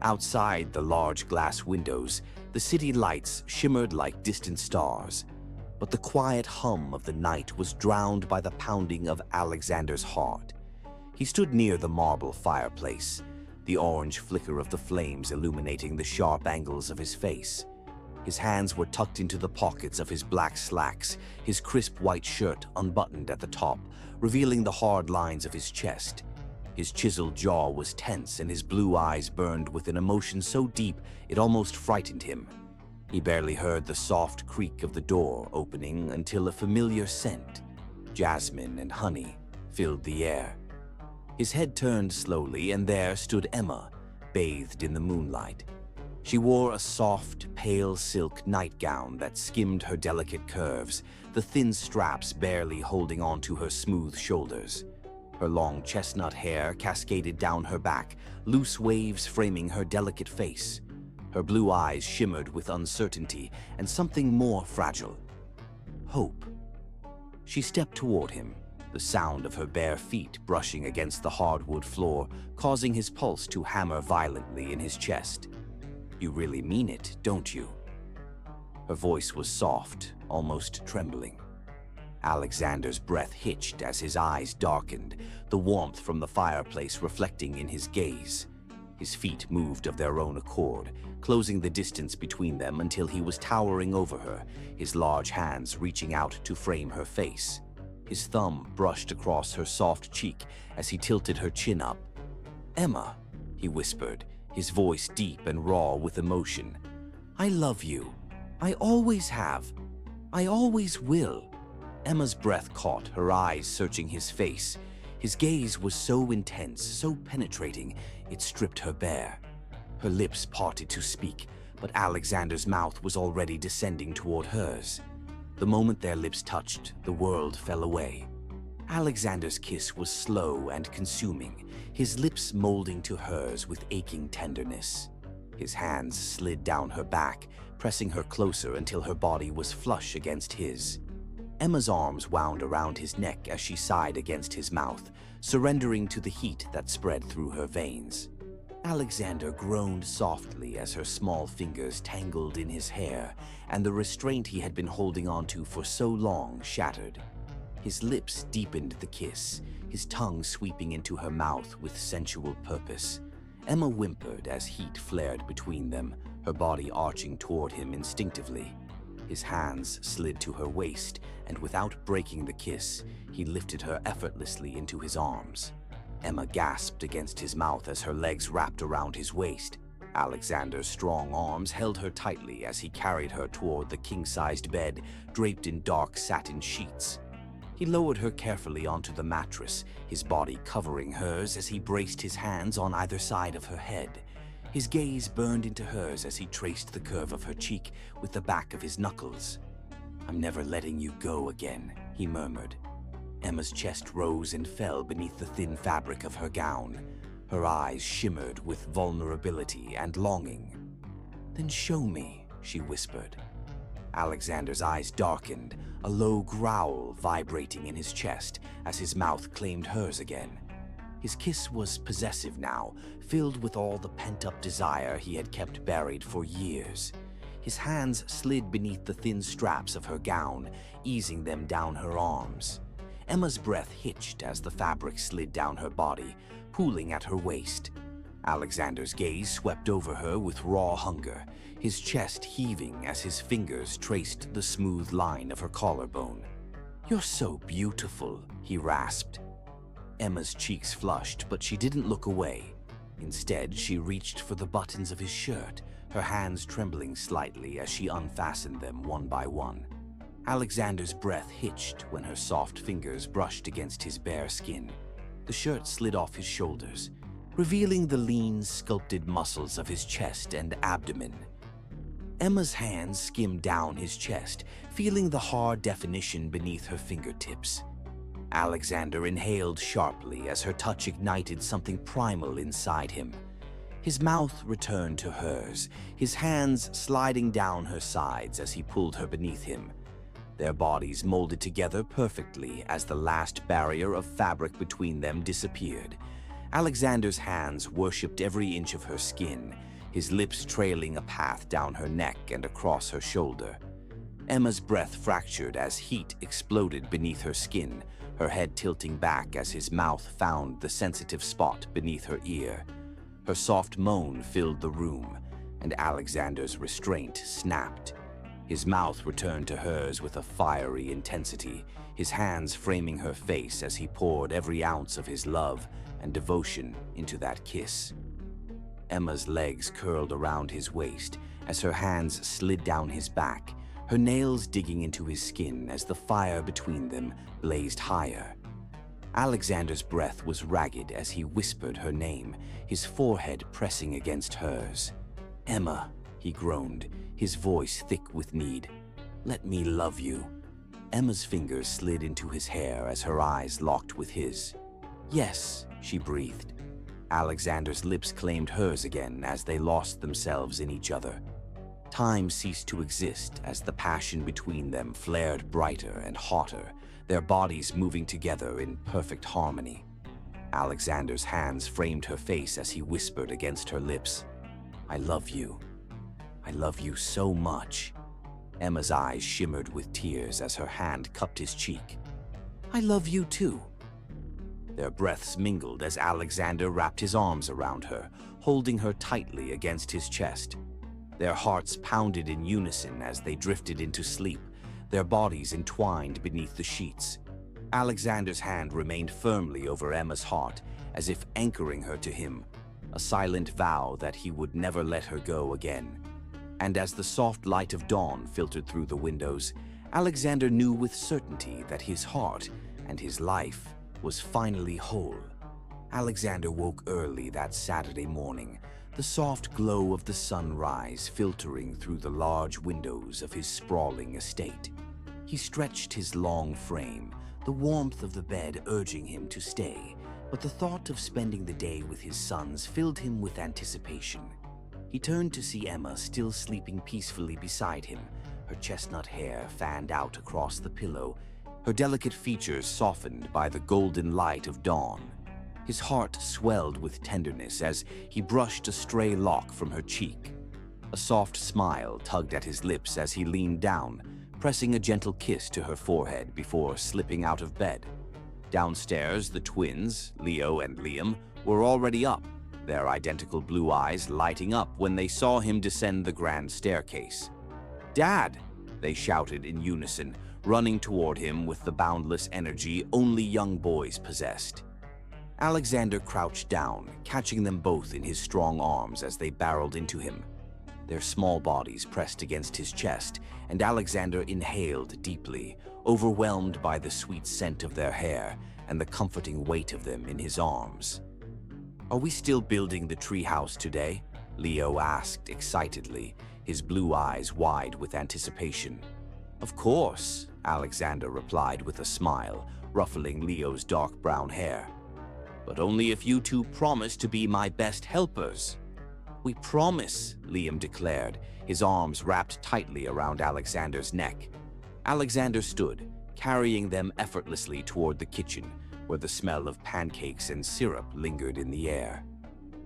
Outside the large glass windows, the city lights shimmered like distant stars, but the quiet hum of the night was drowned by the pounding of Alexander's heart. He stood near the marble fireplace, the orange flicker of the flames illuminating the sharp angles of his face. His hands were tucked into the pockets of his black slacks, his crisp white shirt unbuttoned at the top, revealing the hard lines of his chest. His chiseled jaw was tense and his blue eyes burned with an emotion so deep it almost frightened him. He barely heard the soft creak of the door opening until a familiar scent, jasmine and honey, filled the air. His head turned slowly, and there stood Emma, bathed in the moonlight. She wore a soft, pale silk nightgown that skimmed her delicate curves, the thin straps barely holding onto her smooth shoulders. Her long chestnut hair cascaded down her back, loose waves framing her delicate face. Her blue eyes shimmered with uncertainty and something more fragile. Hope. She stepped toward him, the sound of her bare feet brushing against the hardwood floor, causing his pulse to hammer violently in his chest. "You really mean it, don't you?" Her voice was soft, almost trembling. Alexander's breath hitched as his eyes darkened, the warmth from the fireplace reflecting in his gaze. His feet moved of their own accord, closing the distance between them until he was towering over her, his large hands reaching out to frame her face. His thumb brushed across her soft cheek as he tilted her chin up. "Emma," he whispered, his voice deep and raw with emotion. "I love you. I always have. I always will." Emma's breath caught, her eyes searching his face. His gaze was so intense, so penetrating, it stripped her bare. Her lips parted to speak, but Alexander's mouth was already descending toward hers. The moment their lips touched, the world fell away. Alexander's kiss was slow and consuming, his lips molding to hers with aching tenderness. His hands slid down her back, pressing her closer until her body was flush against his. Emma's arms wound around his neck as she sighed against his mouth, surrendering to the heat that spread through her veins. Alexander groaned softly as her small fingers tangled in his hair, and the restraint he had been holding onto for so long shattered. His lips deepened the kiss, his tongue sweeping into her mouth with sensual purpose. Emma whimpered as heat flared between them, her body arching toward him instinctively. His hands slid to her waist, and without breaking the kiss, he lifted her effortlessly into his arms. Emma gasped against his mouth as her legs wrapped around his waist. Alexander's strong arms held her tightly as he carried her toward the king-sized bed draped in dark satin sheets. He lowered her carefully onto the mattress, his body covering hers as he braced his hands on either side of her head. His gaze burned into hers as he traced the curve of her cheek with the back of his knuckles. "I'm never letting you go again," he murmured. Emma's chest rose and fell beneath the thin fabric of her gown. Her eyes shimmered with vulnerability and longing. "Then show me," she whispered. Alexander's eyes darkened, a low growl vibrating in his chest as his mouth claimed hers again. His kiss was possessive now, filled with all the pent-up desire he had kept buried for years. His hands slid beneath the thin straps of her gown, easing them down her arms. Emma's breath hitched as the fabric slid down her body, pooling at her waist. Alexander's gaze swept over her with raw hunger, his chest heaving as his fingers traced the smooth line of her collarbone. "You're so beautiful," he rasped. Emma's cheeks flushed, but she didn't look away. Instead, she reached for the buttons of his shirt, her hands trembling slightly as she unfastened them one by one. Alexander's breath hitched when her soft fingers brushed against his bare skin. The shirt slid off his shoulders, revealing the lean, sculpted muscles of his chest and abdomen. Emma's hands skimmed down his chest, feeling the hard definition beneath her fingertips. Alexander inhaled sharply as her touch ignited something primal inside him. His mouth returned to hers, his hands sliding down her sides as he pulled her beneath him. Their bodies molded together perfectly as the last barrier of fabric between them disappeared. Alexander's hands worshipped every inch of her skin, his lips trailing a path down her neck and across her shoulder. Emma's breath fractured as heat exploded beneath her skin, her head tilting back as his mouth found the sensitive spot beneath her ear. Her soft moan filled the room, and Alexander's restraint snapped. His mouth returned to hers with a fiery intensity, his hands framing her face as he poured every ounce of his love and devotion into that kiss. Emma's legs curled around his waist as her hands slid down his back, her nails digging into his skin as the fire between them blazed higher. Alexander's breath was ragged as he whispered her name, his forehead pressing against hers. "Emma," he groaned, his voice thick with need. "Let me love you." Emma's fingers slid into his hair as her eyes locked with his. "Yes," she breathed. Alexander's lips claimed hers again as they lost themselves in each other. Time ceased to exist as the passion between them flared brighter and hotter, their bodies moving together in perfect harmony. Alexander's hands framed her face as he whispered against her lips, "I love you. I love you so much." Emma's eyes shimmered with tears as her hand cupped his cheek. "I love you too." Their breaths mingled as Alexander wrapped his arms around her, holding her tightly against his chest. Their hearts pounded in unison as they drifted into sleep, their bodies entwined beneath the sheets. Alexander's hand remained firmly over Emma's heart, as if anchoring her to him, a silent vow that he would never let her go again. And as the soft light of dawn filtered through the windows, Alexander knew with certainty that his heart and his life was finally whole. Alexander woke early that Saturday morning, the soft glow of the sunrise filtering through the large windows of his sprawling estate. He stretched his long frame, the warmth of the bed urging him to stay, but the thought of spending the day with his sons filled him with anticipation. He turned to see Emma still sleeping peacefully beside him, her chestnut hair fanned out across the pillow, her delicate features softened by the golden light of dawn. His heart swelled with tenderness as he brushed a stray lock from her cheek. A soft smile tugged at his lips as he leaned down, pressing a gentle kiss to her forehead before slipping out of bed. Downstairs, the twins, Leo and Liam, were already up, their identical blue eyes lighting up when they saw him descend the grand staircase. "Dad!" they shouted in unison, running toward him with the boundless energy only young boys possessed. Alexander crouched down, catching them both in his strong arms as they barreled into him. Their small bodies pressed against his chest, and Alexander inhaled deeply, overwhelmed by the sweet scent of their hair and the comforting weight of them in his arms. "Are we still building the treehouse today?" Leo asked excitedly, his blue eyes wide with anticipation. "Of course," Alexander replied with a smile, ruffling Leo's dark brown hair. "But only if you two promise to be my best helpers." "We promise," Liam declared, his arms wrapped tightly around Alexander's neck. Alexander stood, carrying them effortlessly toward the kitchen, where the smell of pancakes and syrup lingered in the air.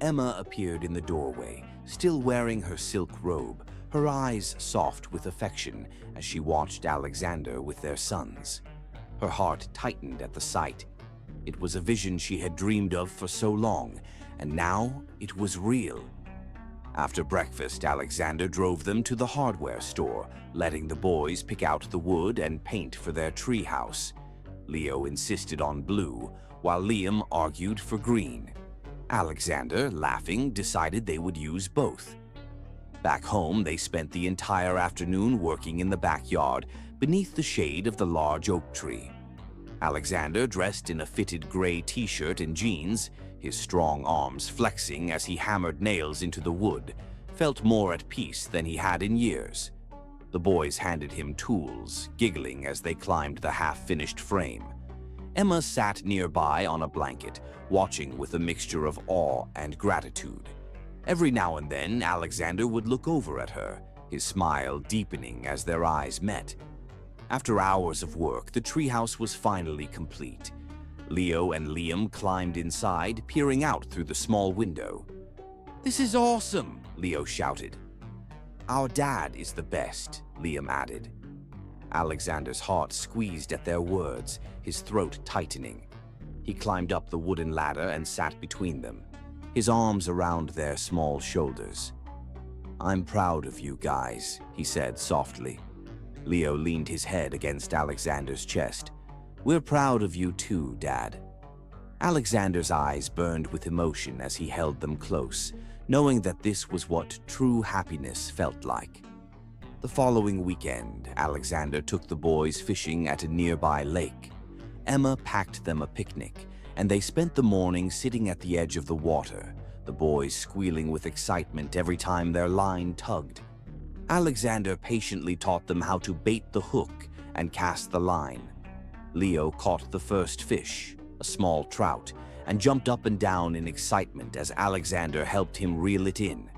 Emma appeared in the doorway, still wearing her silk robe, her eyes soft with affection as she watched Alexander with their sons. Her heart tightened at the sight. It was a vision she had dreamed of for so long, and now it was real. After breakfast, Alexander drove them to the hardware store, letting the boys pick out the wood and paint for their treehouse. Leo insisted on blue, while Liam argued for green. Alexander, laughing, decided they would use both. Back home, they spent the entire afternoon working in the backyard beneath the shade of the large oak tree. Alexander, dressed in a fitted gray t-shirt and jeans, his strong arms flexing as he hammered nails into the wood, felt more at peace than he had in years. The boys handed him tools, giggling as they climbed the half-finished frame. Emma sat nearby on a blanket, watching with a mixture of awe and gratitude. Every now and then, Alexander would look over at her, his smile deepening as their eyes met. After hours of work, the treehouse was finally complete. Leo and Liam climbed inside, peering out through the small window. "This is awesome!" Leo shouted. "Our dad is the best," Liam added. Alexander's heart squeezed at their words, his throat tightening. He climbed up the wooden ladder and sat between them, his arms around their small shoulders. "I'm proud of you guys," he said softly. Leo leaned his head against Alexander's chest. "We're proud of you too, Dad." Alexander's eyes burned with emotion as he held them close, knowing that this was what true happiness felt like. The following weekend, Alexander took the boys fishing at a nearby lake. Emma packed them a picnic, and they spent the morning sitting at the edge of the water, the boys squealing with excitement every time their line tugged. Alexander patiently taught them how to bait the hook and cast the line. Leo caught the first fish, a small trout, and jumped up and down in excitement as Alexander helped him reel it in.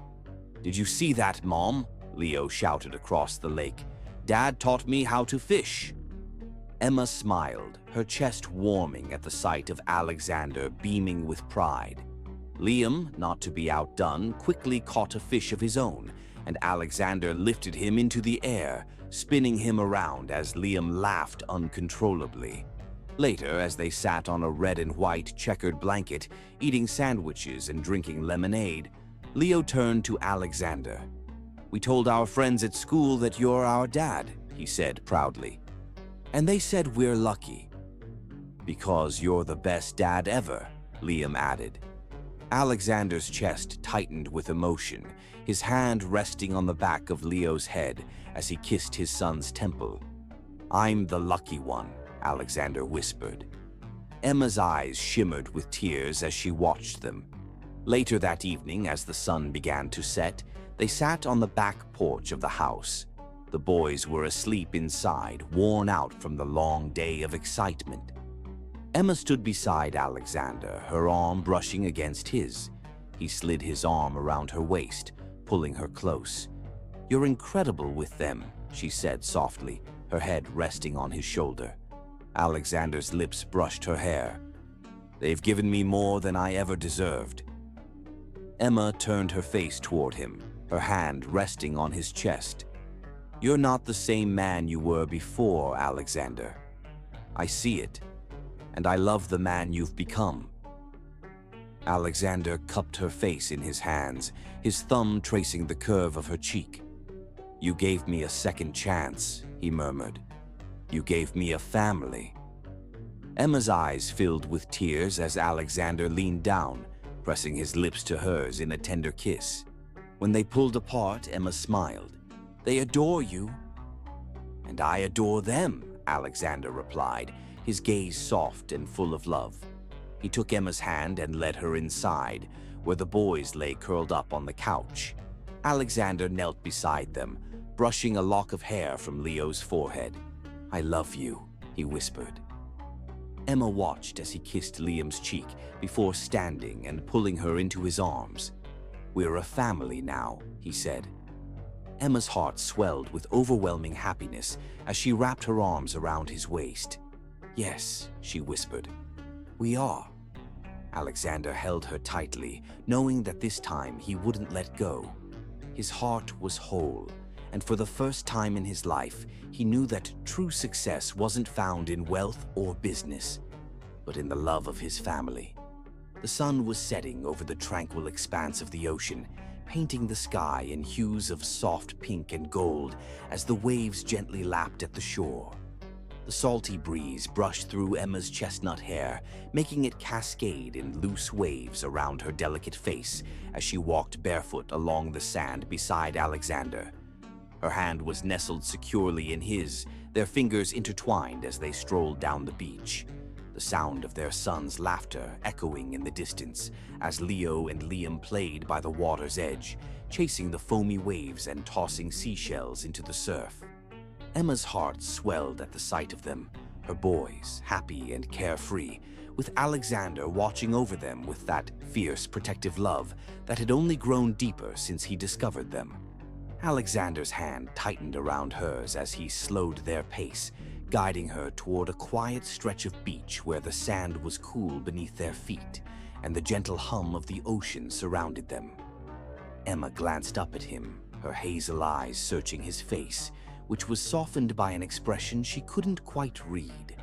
"Did you see that, Mom?" Leo shouted across the lake. "Dad taught me how to fish." Emma smiled, her chest warming at the sight of Alexander beaming with pride. Liam, not to be outdone, quickly caught a fish of his own, and Alexander lifted him into the air, spinning him around as Liam laughed uncontrollably. Later, as they sat on a red and white checkered blanket, eating sandwiches and drinking lemonade, Leo turned to Alexander. "We told our friends at school that you're our dad," he said proudly. "And they said we're lucky." "Because you're the best dad ever," Liam added. Alexander's chest tightened with emotion, his hand resting on the back of Leo's head as he kissed his son's temple. "I'm the lucky one," Alexander whispered. Emma's eyes shimmered with tears as she watched them. Later that evening, as the sun began to set, they sat on the back porch of the house. The boys were asleep inside, worn out from the long day of excitement. Emma stood beside Alexander, her arm brushing against his. He slid his arm around her waist, pulling her close. "You're incredible with them," she said softly, her head resting on his shoulder. Alexander's lips brushed her hair. "They've given me more than I ever deserved." Emma turned her face toward him, her hand resting on his chest. "You're not the same man you were before, Alexander. I see it, and I love the man you've become." Alexander cupped her face in his hands, his thumb tracing the curve of her cheek. "You gave me a second chance," he murmured. "You gave me a family." Emma's eyes filled with tears as Alexander leaned down, pressing his lips to hers in a tender kiss. When they pulled apart, Emma smiled. "They adore you." "And I adore them," Alexander replied, his gaze soft and full of love. He took Emma's hand and led her inside, where the boys lay curled up on the couch. Alexander knelt beside them, brushing a lock of hair from Leo's forehead. "I love you," he whispered. Emma watched as he kissed Liam's cheek before standing and pulling her into his arms. "We're a family now," he said. Emma's heart swelled with overwhelming happiness as she wrapped her arms around his waist. "Yes," she whispered, "we are." Alexander held her tightly, knowing that this time he wouldn't let go. His heart was whole, and for the first time in his life, he knew that true success wasn't found in wealth or business, but in the love of his family. The sun was setting over the tranquil expanse of the ocean, painting the sky in hues of soft pink and gold as the waves gently lapped at the shore. The salty breeze brushed through Emma's chestnut hair, making it cascade in loose waves around her delicate face as she walked barefoot along the sand beside Alexander. Her hand was nestled securely in his, their fingers intertwined as they strolled down the beach. The sound of their son's laughter echoing in the distance as Leo and Liam played by the water's edge, chasing the foamy waves and tossing seashells into the surf. Emma's heart swelled at the sight of them, her boys, happy and carefree, with Alexander watching over them with that fierce, protective love that had only grown deeper since he discovered them. Alexander's hand tightened around hers as he slowed their pace, guiding her toward a quiet stretch of beach where the sand was cool beneath their feet and the gentle hum of the ocean surrounded them. Emma glanced up at him, her hazel eyes searching his face, which was softened by an expression she couldn't quite read.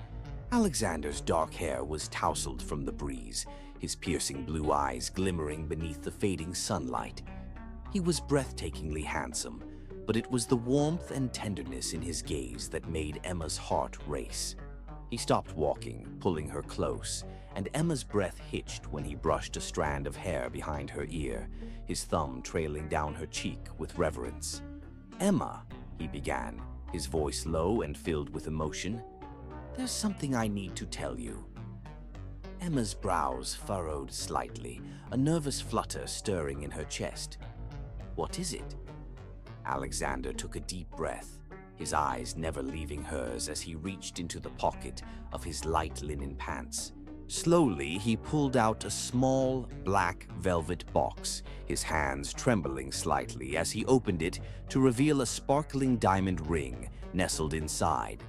Alexander's dark hair was tousled from the breeze, his piercing blue eyes glimmering beneath the fading sunlight. He was breathtakingly handsome, but it was the warmth and tenderness in his gaze that made Emma's heart race. He stopped walking, pulling her close, and Emma's breath hitched when he brushed a strand of hair behind her ear, his thumb trailing down her cheek with reverence. "Emma," he began, his voice low and filled with emotion, "there's something I need to tell you." Emma's brows furrowed slightly, a nervous flutter stirring in her chest. "What is it?" Alexander took a deep breath, his eyes never leaving hers as he reached into the pocket of his light linen pants. Slowly, he pulled out a small, black velvet box, his hands trembling slightly as he opened it to reveal a sparkling diamond ring nestled inside.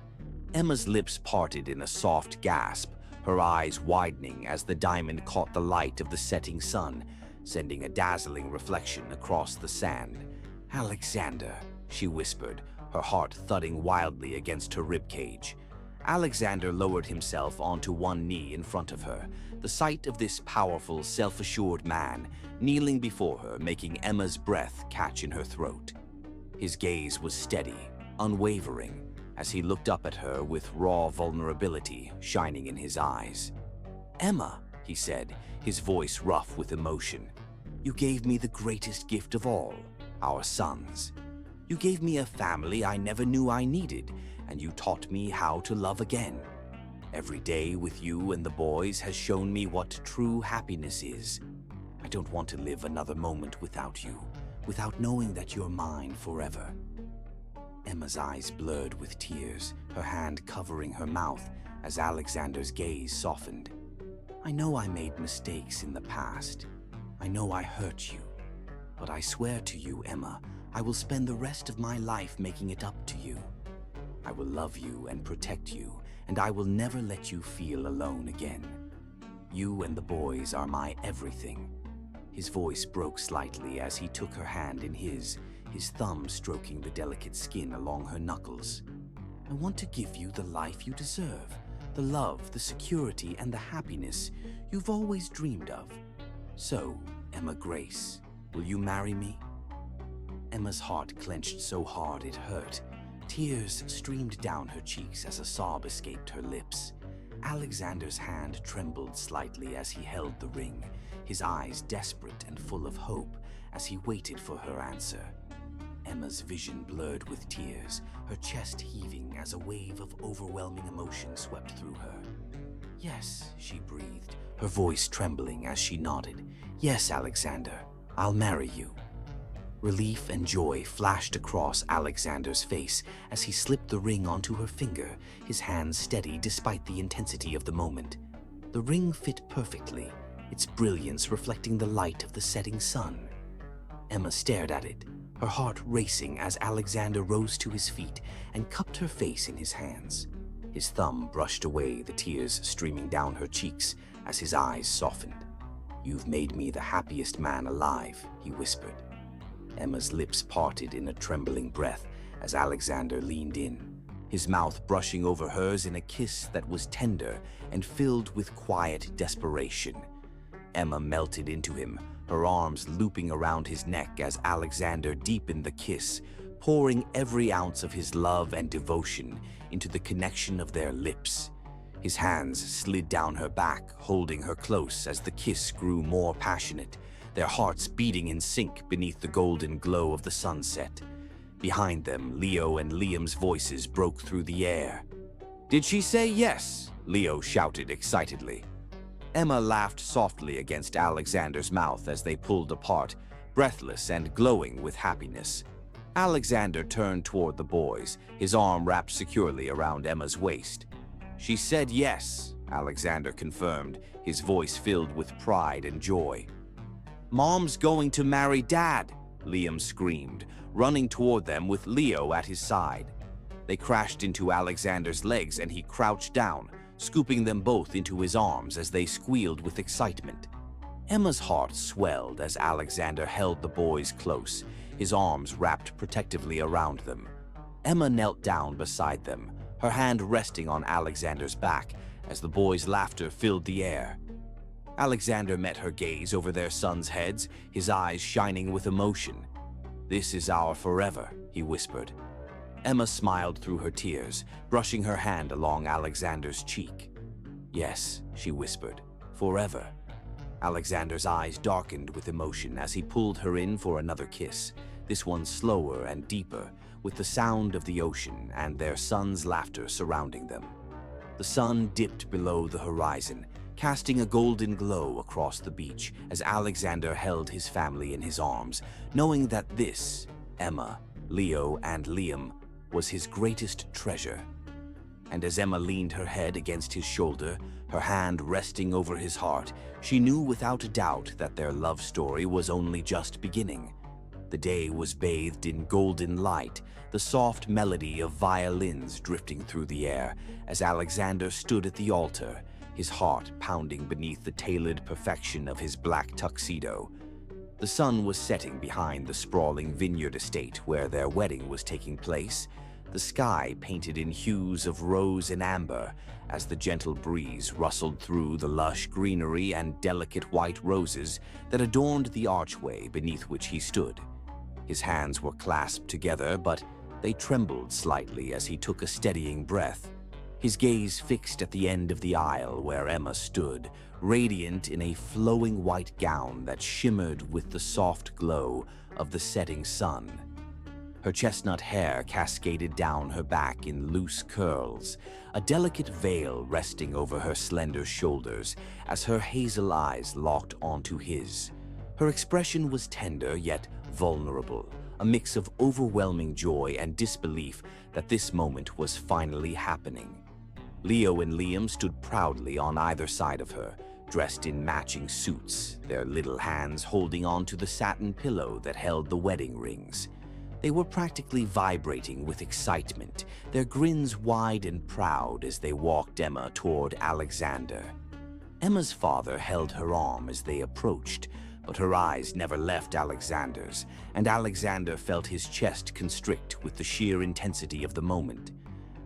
Emma's lips parted in a soft gasp, her eyes widening as the diamond caught the light of the setting sun, sending a dazzling reflection across the sand. "Alexander," she whispered, her heart thudding wildly against her ribcage. Alexander lowered himself onto one knee in front of her, the sight of this powerful, self-assured man kneeling before her making Emma's breath catch in her throat. His gaze was steady, unwavering, as he looked up at her with raw vulnerability shining in his eyes. "Emma," he said, his voice rough with emotion, "you gave me the greatest gift of all, our sons. You gave me a family I never knew I needed, and you taught me how to love again. Every day with you and the boys has shown me what true happiness is. I don't want to live another moment without you, without knowing that you're mine forever." Emma's eyes blurred with tears, her hand covering her mouth as Alexander's gaze softened. "I know I made mistakes in the past. I know I hurt you. But I swear to you, Emma, I will spend the rest of my life making it up to you. I will love you and protect you, and I will never let you feel alone again. You and the boys are my everything." His voice broke slightly as he took her hand in his thumb stroking the delicate skin along her knuckles. "I want to give you the life you deserve, the love, the security, and the happiness you've always dreamed of. So, Emma Grace, will you marry me?" Emma's heart clenched so hard it hurt. Tears streamed down her cheeks as a sob escaped her lips. Alexander's hand trembled slightly as he held the ring, his eyes desperate and full of hope as he waited for her answer. Emma's vision blurred with tears, her chest heaving as a wave of overwhelming emotion swept through her. "Yes," she breathed, her voice trembling as she nodded. "Yes, Alexander, I'll marry you." Relief and joy flashed across Alexander's face as he slipped the ring onto her finger, his hands steady despite the intensity of the moment. The ring fit perfectly, its brilliance reflecting the light of the setting sun. Emma stared at it, her heart racing as Alexander rose to his feet and cupped her face in his hands. His thumb brushed away the tears streaming down her cheeks as his eyes softened. "You've made me the happiest man alive," he whispered. Emma's lips parted in a trembling breath as Alexander leaned in, his mouth brushing over hers in a kiss that was tender and filled with quiet desperation. Emma melted into him, her arms looping around his neck as Alexander deepened the kiss, pouring every ounce of his love and devotion into the connection of their lips. His hands slid down her back, holding her close as the kiss grew more passionate, their hearts beating in sync beneath the golden glow of the sunset. Behind them, Leo and Liam's voices broke through the air. "Did she say yes?" Leo shouted excitedly. Emma laughed softly against Alexander's mouth as they pulled apart, breathless and glowing with happiness. Alexander turned toward the boys, his arm wrapped securely around Emma's waist. "She said yes," Alexander confirmed, his voice filled with pride and joy. "Mom's going to marry Dad," Liam screamed, running toward them with Leo at his side. They crashed into Alexander's legs and he crouched down, scooping them both into his arms as they squealed with excitement. Emma's heart swelled as Alexander held the boys close, his arms wrapped protectively around them. Emma knelt down beside them, her hand resting on Alexander's back as the boys' laughter filled the air. Alexander met her gaze over their sons' heads, his eyes shining with emotion. "This is our forever," he whispered. Emma smiled through her tears, brushing her hand along Alexander's cheek. "Yes," she whispered, "forever." Alexander's eyes darkened with emotion as he pulled her in for another kiss, this one slower and deeper, with the sound of the ocean and their son's laughter surrounding them. The sun dipped below the horizon, casting a golden glow across the beach as Alexander held his family in his arms, knowing that this, Emma, Leo, and Liam, was his greatest treasure. And as Emma leaned her head against his shoulder, her hand resting over his heart, she knew without a doubt that their love story was only just beginning. The day was bathed in golden light, the soft melody of violins drifting through the air as Alexander stood at the altar, his heart pounding beneath the tailored perfection of his black tuxedo. The sun was setting behind the sprawling vineyard estate where their wedding was taking place, the sky painted in hues of rose and amber as the gentle breeze rustled through the lush greenery and delicate white roses that adorned the archway beneath which he stood. His hands were clasped together, but they trembled slightly as he took a steadying breath, his gaze fixed at the end of the aisle where Emma stood, radiant in a flowing white gown that shimmered with the soft glow of the setting sun. Her chestnut hair cascaded down her back in loose curls, a delicate veil resting over her slender shoulders as her hazel eyes locked onto his. Her expression was tender yet vulnerable, a mix of overwhelming joy and disbelief that this moment was finally happening. Leo and Liam stood proudly on either side of her, dressed in matching suits, their little hands holding onto the satin pillow that held the wedding rings. They were practically vibrating with excitement, their grins wide and proud as they walked Emma toward Alexander. Emma's father held her arm as they approached, but her eyes never left Alexander's, and Alexander felt his chest constrict with the sheer intensity of the moment.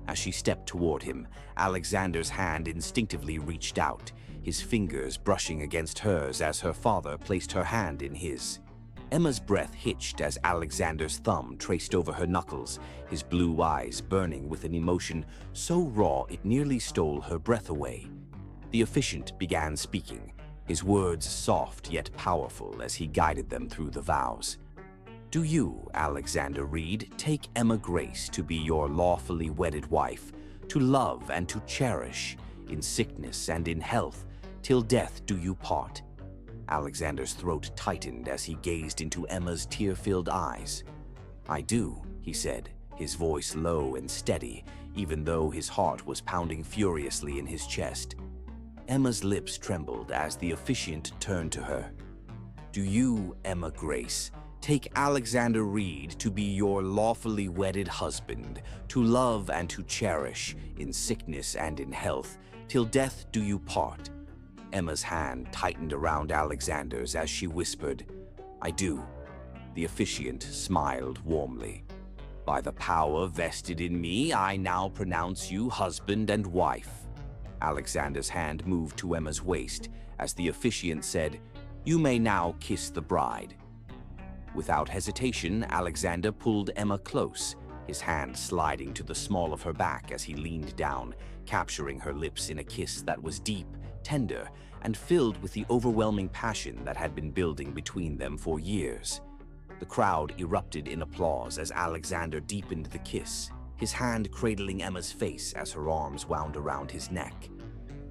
As she stepped toward him, Alexander's hand instinctively reached out, his fingers brushing against hers as her father placed her hand in his. Emma's breath hitched as Alexander's thumb traced over her knuckles, his blue eyes burning with an emotion so raw it nearly stole her breath away. The officiant began speaking, his words soft yet powerful as he guided them through the vows. Do you, Alexander Reed, take Emma Grace to be your lawfully wedded wife, to love and to cherish, in sickness and in health, till death do you part? Alexander's throat tightened as he gazed into Emma's tear-filled eyes. I do, he said, his voice low and steady, even though his heart was pounding furiously in his chest. Emma's lips trembled as the officiant turned to her. Do you, Emma Grace, take Alexander Reed to be your lawfully wedded husband, to love and to cherish, in sickness and in health, till death do you part? Emma's hand tightened around Alexander's as she whispered, I do. The officiant smiled warmly. By the power vested in me, I now pronounce you husband and wife. Alexander's hand moved to Emma's waist as the officiant said, You may now kiss the bride. Without hesitation, Alexander pulled Emma close, his hand sliding to the small of her back as he leaned down, capturing her lips in a kiss that was deep, tender, and filled with the overwhelming passion that had been building between them for years. The crowd erupted in applause as Alexander deepened the kiss, his hand cradling Emma's face as her arms wound around his neck.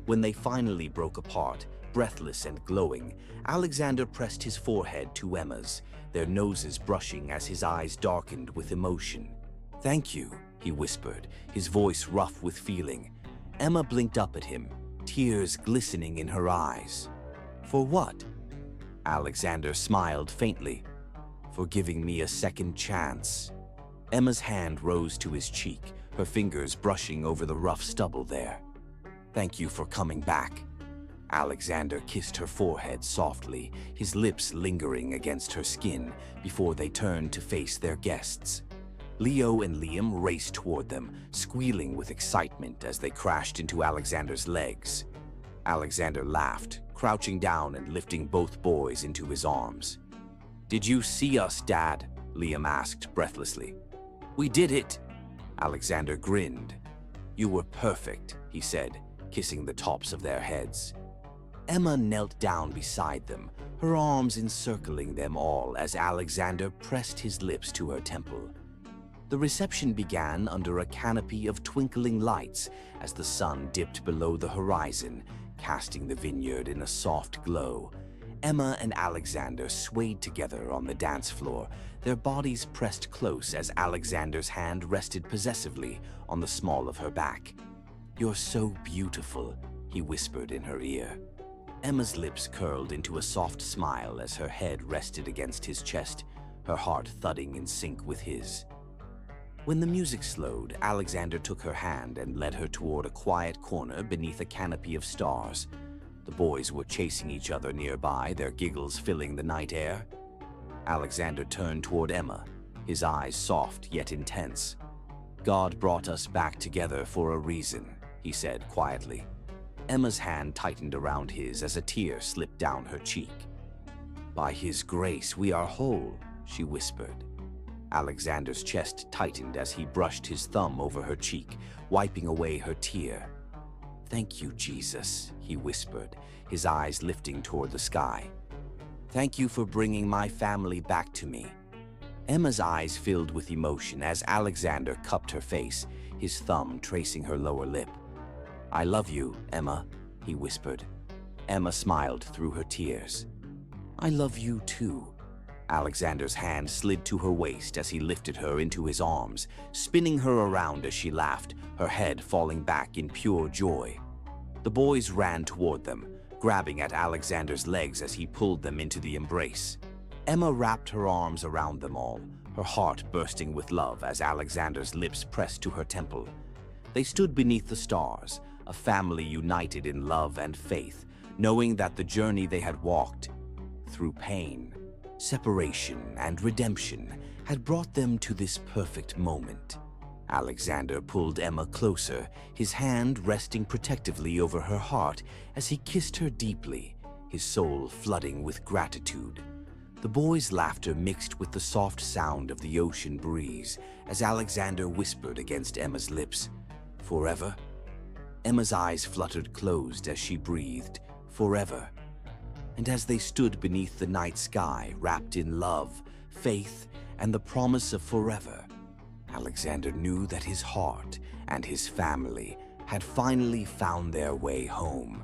When they finally broke apart, breathless and glowing, Alexander pressed his forehead to Emma's, their noses brushing as his eyes darkened with emotion. Thank you, he whispered, his voice rough with feeling. Emma blinked up at him, tears glistening in her eyes. For what? Alexander smiled faintly. For giving me a second chance. Emma's hand rose to his cheek, her fingers brushing over the rough stubble there. Thank you for coming back. Alexander kissed her forehead softly, his lips lingering against her skin before they turned to face their guests. Leo and Liam raced toward them, squealing with excitement as they crashed into Alexander's legs. Alexander laughed, crouching down and lifting both boys into his arms. Did you see us, Dad? Liam asked breathlessly. We did it. Alexander grinned. You were perfect, he said, kissing the tops of their heads. Emma knelt down beside them, her arms encircling them all as Alexander pressed his lips to her temple. The reception began under a canopy of twinkling lights as the sun dipped below the horizon, casting the vineyard in a soft glow. Emma and Alexander swayed together on the dance floor, their bodies pressed close as Alexander's hand rested possessively on the small of her back. You're so beautiful, he whispered in her ear. Emma's lips curled into a soft smile as her head rested against his chest, her heart thudding in sync with his. When the music slowed, Alexander took her hand and led her toward a quiet corner beneath a canopy of stars. The boys were chasing each other nearby, their giggles filling the night air. Alexander turned toward Emma, his eyes soft yet intense. God brought us back together for a reason, he said quietly. Emma's hand tightened around his as a tear slipped down her cheek. By his grace we are whole, she whispered. Alexander's chest tightened as he brushed his thumb over her cheek, wiping away her tear. Thank you, Jesus, he whispered, his eyes lifting toward the sky. Thank you for bringing my family back to me. Emma's eyes filled with emotion as Alexander cupped her face, his thumb tracing her lower lip. I love you, Emma, he whispered. Emma smiled through her tears. I love you too. Alexander's hand slid to her waist as he lifted her into his arms, spinning her around as she laughed, her head falling back in pure joy. The boys ran toward them, grabbing at Alexander's legs as he pulled them into the embrace. Emma wrapped her arms around them all, her heart bursting with love as Alexander's lips pressed to her temple. They stood beneath the stars, a family united in love and faith, knowing that the journey they had walked through pain, separation, and redemption had brought them to this perfect moment. Alexander pulled Emma closer, his hand resting protectively over her heart as he kissed her deeply, his soul flooding with gratitude. The boys' laughter mixed with the soft sound of the ocean breeze as Alexander whispered against Emma's lips, "Forever?" Emma's eyes fluttered closed as she breathed, "Forever." And as they stood beneath the night sky, wrapped in love, faith, and the promise of forever, Alexander knew that his heart and his family had finally found their way home.